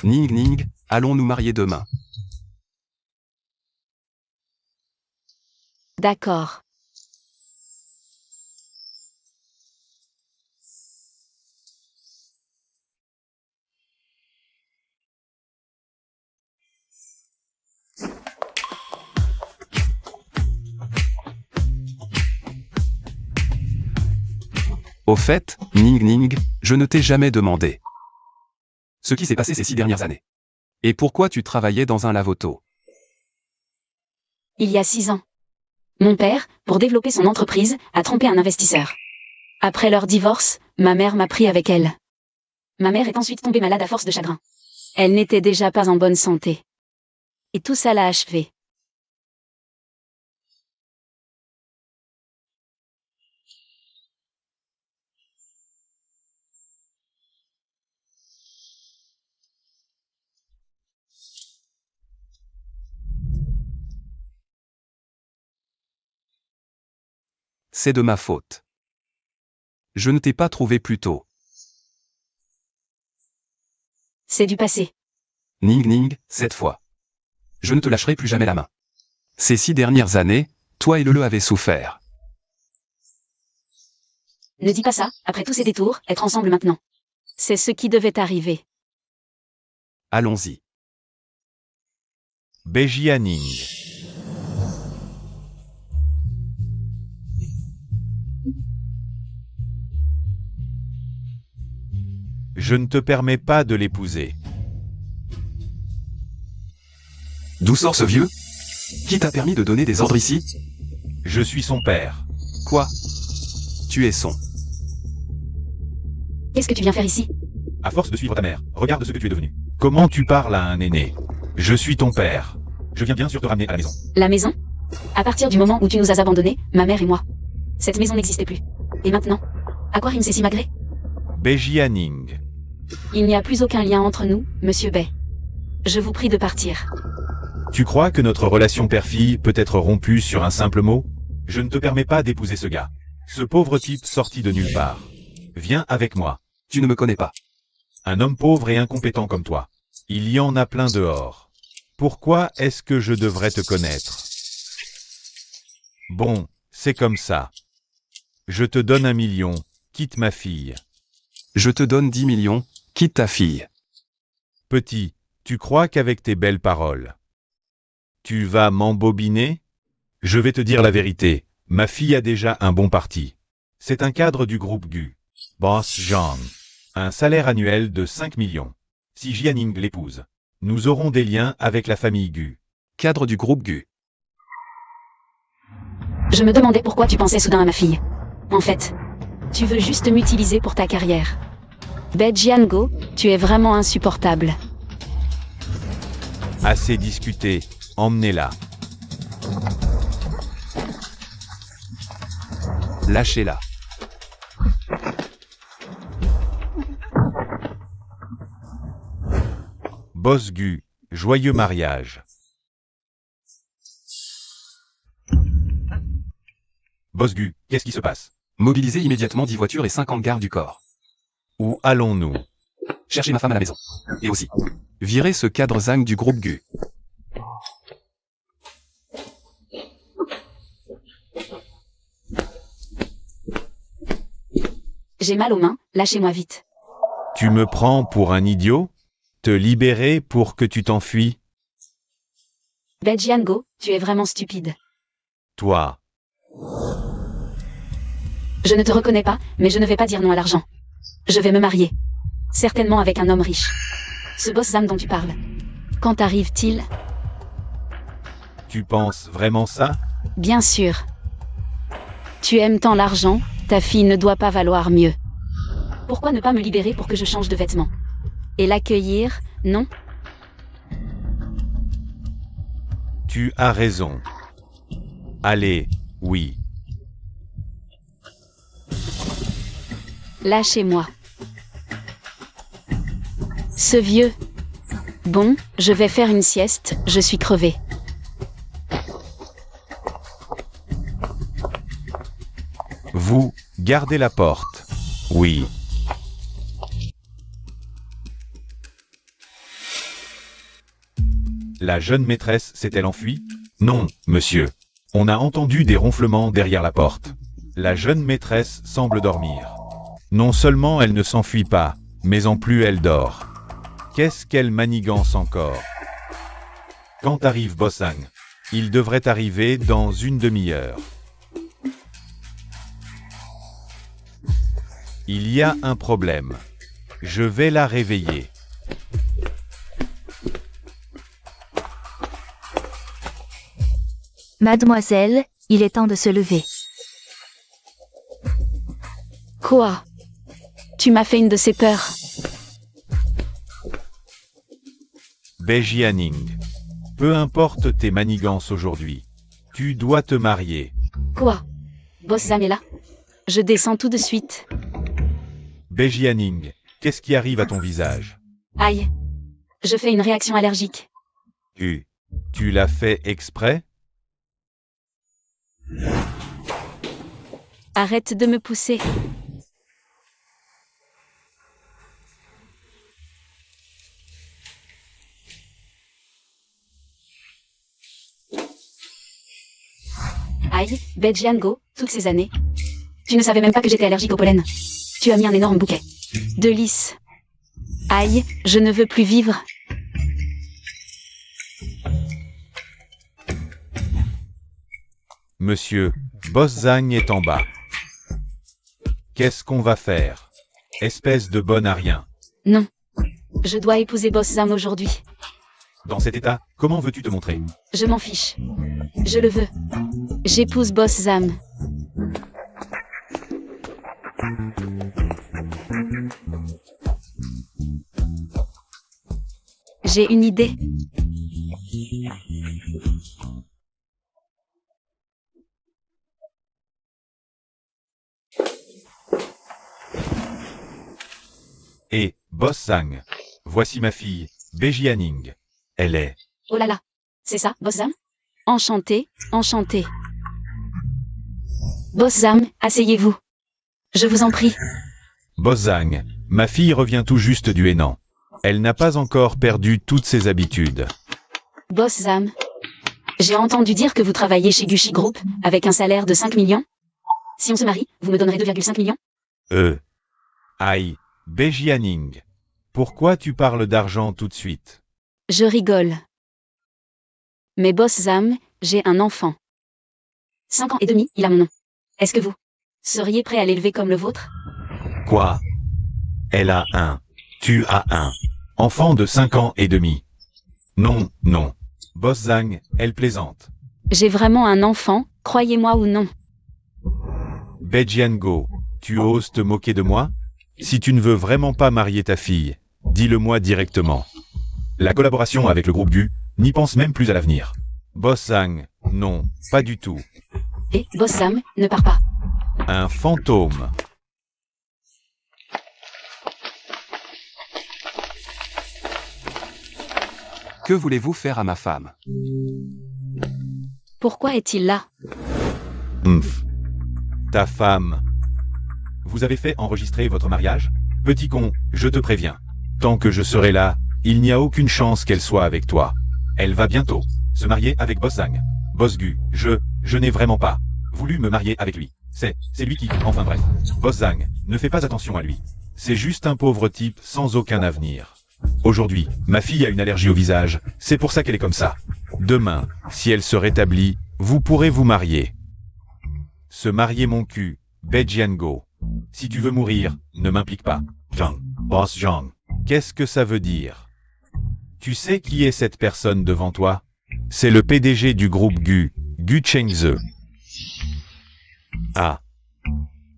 D: Ning Ning, allons nous marier demain.
B: D'accord.
D: Au fait, Ning Ning, je ne t'ai jamais demandé ce qui s'est passé ces 6 dernières années. Et pourquoi tu travaillais dans un lave-auto?
B: Il y a 6 ans. Mon père, pour développer son entreprise, a trompé un investisseur. Après leur divorce, ma mère m'a pris avec elle. Ma mère est ensuite tombée malade à force de chagrin. Elle n'était déjà pas en bonne santé. Et tout ça l'a achevée.
D: C'est de ma faute. Je ne t'ai pas trouvé plus tôt.
B: C'est du passé.
D: Ning Ning, cette fois. Je ne te lâcherai plus jamais la main. Ces 6 dernières années, toi et Lele avez souffert.
B: Ne dis pas ça, après tous ces détours, être ensemble maintenant. C'est ce qui devait arriver.
D: Allons-y.
E: Bejianing. Je ne te permets pas de l'épouser.
D: D'où sort ce vieux? Qui t'a permis de donner des ordres ici?
E: Je suis son père.
D: Quoi? Tu es son.
B: Qu'est-ce que tu viens faire ici?
E: À force de suivre ta mère, regarde ce que tu es devenu. Comment tu parles à un aîné? Je suis ton père. Je viens bien sûr te ramener à la maison.
B: La maison? À partir du moment où tu nous as abandonnés, ma mère et moi, cette maison n'existait plus. Et maintenant? À quoi rime ces simagrées?
E: Bejianing.
B: Il n'y a plus aucun lien entre nous, monsieur Bay. Je vous prie de partir.
E: Tu crois que notre relation père-fille peut être rompue sur un simple mot? Je ne te permets pas d'épouser ce gars. Ce pauvre type sorti de nulle part. Viens avec moi.
D: Tu ne me connais pas.
E: Un homme pauvre et incompétent comme toi. Il y en a plein dehors. Pourquoi est-ce que je devrais te connaître? Bon, c'est comme ça. Je te donne 1 million, quitte ma fille.
D: Je te donne 10 millions, quitte ta fille.
E: Petit, tu crois qu'avec tes belles paroles, tu vas m'embobiner? Je vais te dire la vérité, ma fille a déjà un bon parti. C'est un cadre du groupe GU. Boss John. Un salaire annuel de 5 millions. Si Jianing l'épouse, nous aurons des liens avec la famille GU.
D: Cadre du groupe GU.
B: Je me demandais pourquoi tu pensais soudain à ma fille. En fait, tu veux juste m'utiliser pour ta carrière. Bejiango, tu es vraiment insupportable.
E: Assez discuté, emmenez-la.
D: Lâchez-la.
E: Boss GU, joyeux mariage. Boss GU, qu'est-ce qui se passe?
D: Mobilisez immédiatement 10 voitures et 50 gardes du corps.
E: Où allons-nous?
D: Cherchez ma femme à la maison. Et aussi, virez ce cadre Zhang du groupe GU.
B: J'ai mal aux mains, lâchez-moi vite.
E: Tu me prends pour un idiot? Te libérer pour que tu t'enfuis?
B: Bejiango, tu es vraiment stupide.
E: Toi.
B: Je ne te reconnais pas, mais je ne vais pas dire non à l'argent. Je vais me marier. Certainement avec un homme riche. Ce boss Zhang dont tu parles. Quand arrive-t-il?
E: Tu penses vraiment ça?
B: Bien sûr. Tu aimes tant l'argent, ta fille ne doit pas valoir mieux. Pourquoi ne pas me libérer pour que je change de vêtements? Et l'accueillir, non?
E: Tu as raison. Allez, oui.
B: Lâchez-moi. Ce vieux. Bon, je vais faire une sieste, je suis crevé.
E: Vous, gardez la porte. Oui. La jeune maîtresse s'est-elle enfuie? Non, monsieur. On a entendu des ronflements derrière la porte. La jeune maîtresse semble dormir. Non seulement elle ne s'enfuit pas, mais en plus elle dort. Qu'est-ce qu'elle manigance encore? Quand arrive Bossang? Il devrait arriver dans une demi-heure. Il y a un problème. Je vais la réveiller.
C: Mademoiselle, il est temps de se lever.
B: Quoi? Tu m'as fait une de ces peurs.
E: Bejianing. Peu importe tes manigances aujourd'hui. Tu dois te marier.
B: Quoi? Boss Zhang est là? Je descends tout de suite.
E: Bejianing, qu'est-ce qui arrive à ton visage?
B: Aïe. Je fais une réaction allergique.
E: Tu l'as fait exprès?
B: Arrête de me pousser. Aïe, Bejiango, toutes ces années. Tu ne savais même pas que j'étais allergique au pollen. Tu as mis un énorme bouquet. De lys. Aïe, je ne veux plus vivre.
E: Monsieur, Boss Zhang est en bas. Qu'est-ce qu'on va faire? Espèce de bonne à rien.
B: Non. Je dois épouser Boss Zam aujourd'hui.
E: Dans cet état, comment veux-tu te montrer?
B: Je m'en fiche. Je le veux. J'épouse Boss Zam. J'ai une idée.
E: Et, Boss Zhang. Voici ma fille, Bejianing. Elle est...
B: Oh là là. C'est ça, Boss Zam? Enchanté, enchanté. Boss Zam, asseyez-vous. Je vous en prie.
E: Boss Zhang. Ma fille revient tout juste du Hénan. Elle n'a pas encore perdu toutes ses habitudes.
B: Boss Zam. J'ai entendu dire que vous travaillez chez Gucci Group, avec un salaire de 5 millions. Si on se marie, vous me donnerez 2,5 millions?
E: Aïe, Bejianing. Pourquoi tu parles d'argent tout de suite?
B: Je rigole. Mais Boss Zam, j'ai un enfant. 5 ans et demi, il a mon nom. Est-ce que vous seriez prêt à l'élever comme le vôtre?
E: Quoi? Elle a un. Tu as un. Enfant de 5 ans et demi. Non, non. Boss Zhang, elle plaisante.
B: J'ai vraiment un enfant, croyez-moi ou non.
E: Bejiango, tu oses te moquer de moi? Si tu ne veux vraiment pas marier ta fille, dis-le-moi directement. La collaboration avec le groupe Gu n'y pense même plus à l'avenir. Boss Zhang, non, pas du tout.
B: Et Boss Zam, ne pars pas.
E: Un fantôme.
D: Que voulez-vous faire à ma femme?
B: Pourquoi est-il là?
E: Ta femme. Vous avez fait enregistrer votre mariage? Petit con, je te préviens. Tant que je serai là, il n'y a aucune chance qu'elle soit avec toi. Elle va bientôt se marier avec Boss Zhang. Boss Gu, je n'ai vraiment pas voulu me marier avec lui. C'est lui qui, enfin bref. Boss Zhang, ne fais pas attention à lui. C'est juste un pauvre type sans aucun avenir. Aujourd'hui, ma fille a une allergie au visage, c'est pour ça qu'elle est comme ça. Demain, si elle se rétablit, vous pourrez vous marier. Se marier mon cul, Bejiango. Si tu veux mourir, ne m'implique pas. Zhang, Boss Zhang. Qu'est-ce que ça veut dire? Tu sais qui est cette personne devant toi? C'est le PDG du groupe Gu, Gu Chengze. Ah.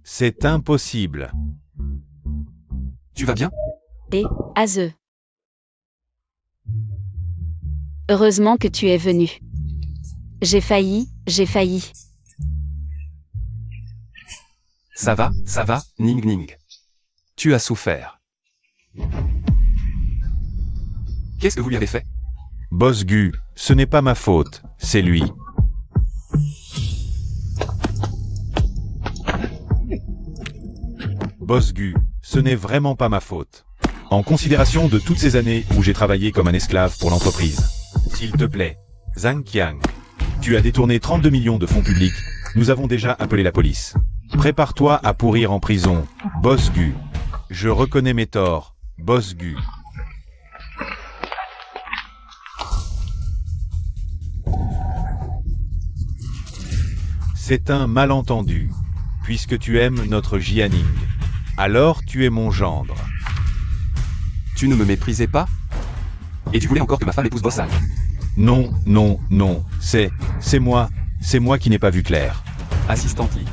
E: C'est impossible.
D: Tu vas bien?
B: Et, Aze. Heureusement que tu es venu. J'ai failli,
D: Ça va, Ning Ning. Tu as souffert. Qu'est-ce que vous lui avez fait?
E: Boss Gu, ce n'est pas ma faute, c'est lui. Boss Gu, ce n'est vraiment pas ma faute. En considération de toutes ces années où j'ai travaillé comme un esclave pour l'entreprise. S'il te plaît, Zhang Qiang. Tu as détourné 32 millions de fonds publics, nous avons déjà appelé la police. Prépare-toi à pourrir en prison, Boss Gu. Je reconnais mes torts, Boss Gu. C'est un malentendu. Puisque tu aimes notre Jianing. Alors tu es mon gendre.
D: Tu ne me méprisais pas? Et tu voulais encore que ma femme épouse Boss Zhang?
E: Non, non, non, c'est moi qui n'ai pas vu clair.
D: Assistante Lee.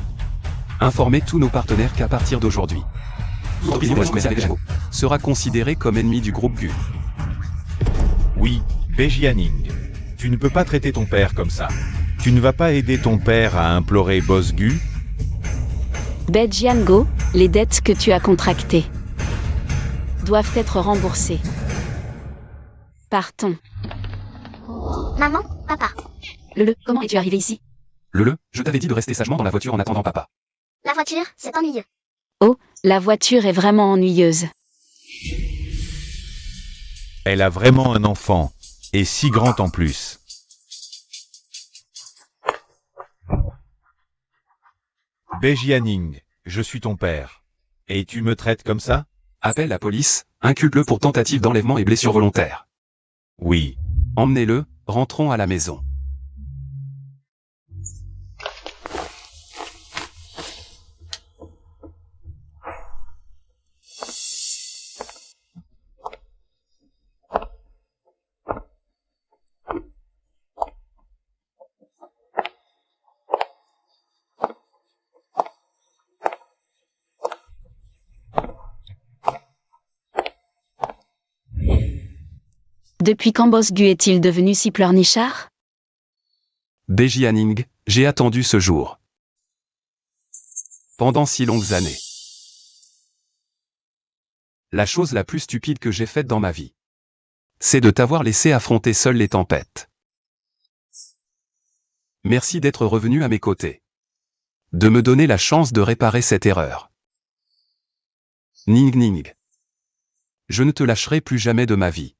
D: Informez tous nos partenaires qu'à partir d'aujourd'hui, l'entreprise commerciale avec sera considérée comme ennemi du groupe Gu.
E: Oui, Bejianing. Tu ne peux pas traiter ton père comme ça. Tu ne vas pas aider ton père à implorer Boss Gu?
B: Bejiango, les dettes que tu as contractées doivent être remboursées. Partons.
A: Maman, papa.
B: Comment es-tu arrivé ici?
D: Je t'avais dit de rester sagement dans la voiture en attendant papa.
A: La voiture, c'est ennuyeux.
B: Oh, la voiture est vraiment ennuyeuse.
E: Elle a vraiment un enfant, et si grand en plus. Bejianing, je suis ton père. Et tu me traites comme ça?
D: Appelle la police, inculpe-le pour tentative d'enlèvement et blessure volontaire.
E: Oui.
D: Emmenez-le, rentrons à la maison.
B: Depuis quand Boss Gu est-il devenu si pleurnichard?
D: Beji Hanning, j'ai attendu ce jour. Pendant si longues années. La chose la plus stupide que j'ai faite dans ma vie, c'est de t'avoir laissé affronter seul les tempêtes. Merci d'être revenu à mes côtés. De me donner la chance de réparer cette erreur. Ning Ning. Je ne te lâcherai plus jamais de ma vie.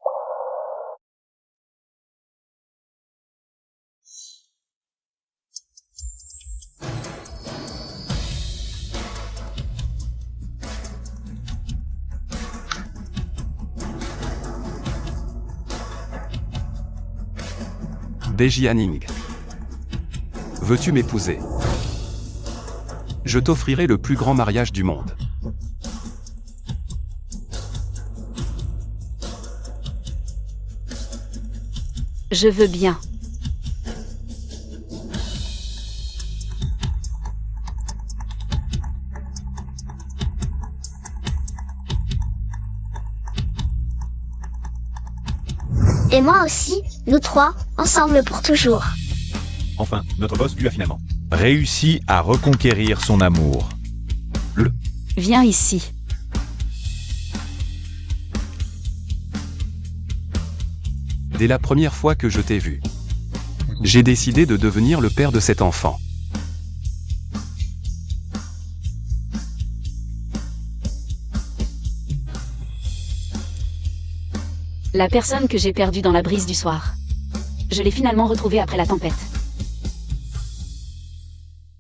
D: Beji Hanning. Veux-tu m'épouser? Je t'offrirai le plus grand mariage du monde.
B: Je veux bien.
A: Et moi aussi, nous trois, ensemble pour toujours.
E: Enfin, notre boss Gu a finalement réussi à reconquérir son amour.
B: Viens ici.
D: Dès la première fois que je t'ai vu, j'ai décidé de devenir le père de cet enfant.
B: La personne que j'ai perdue dans la brise du soir. Je l'ai finalement retrouvée après la tempête.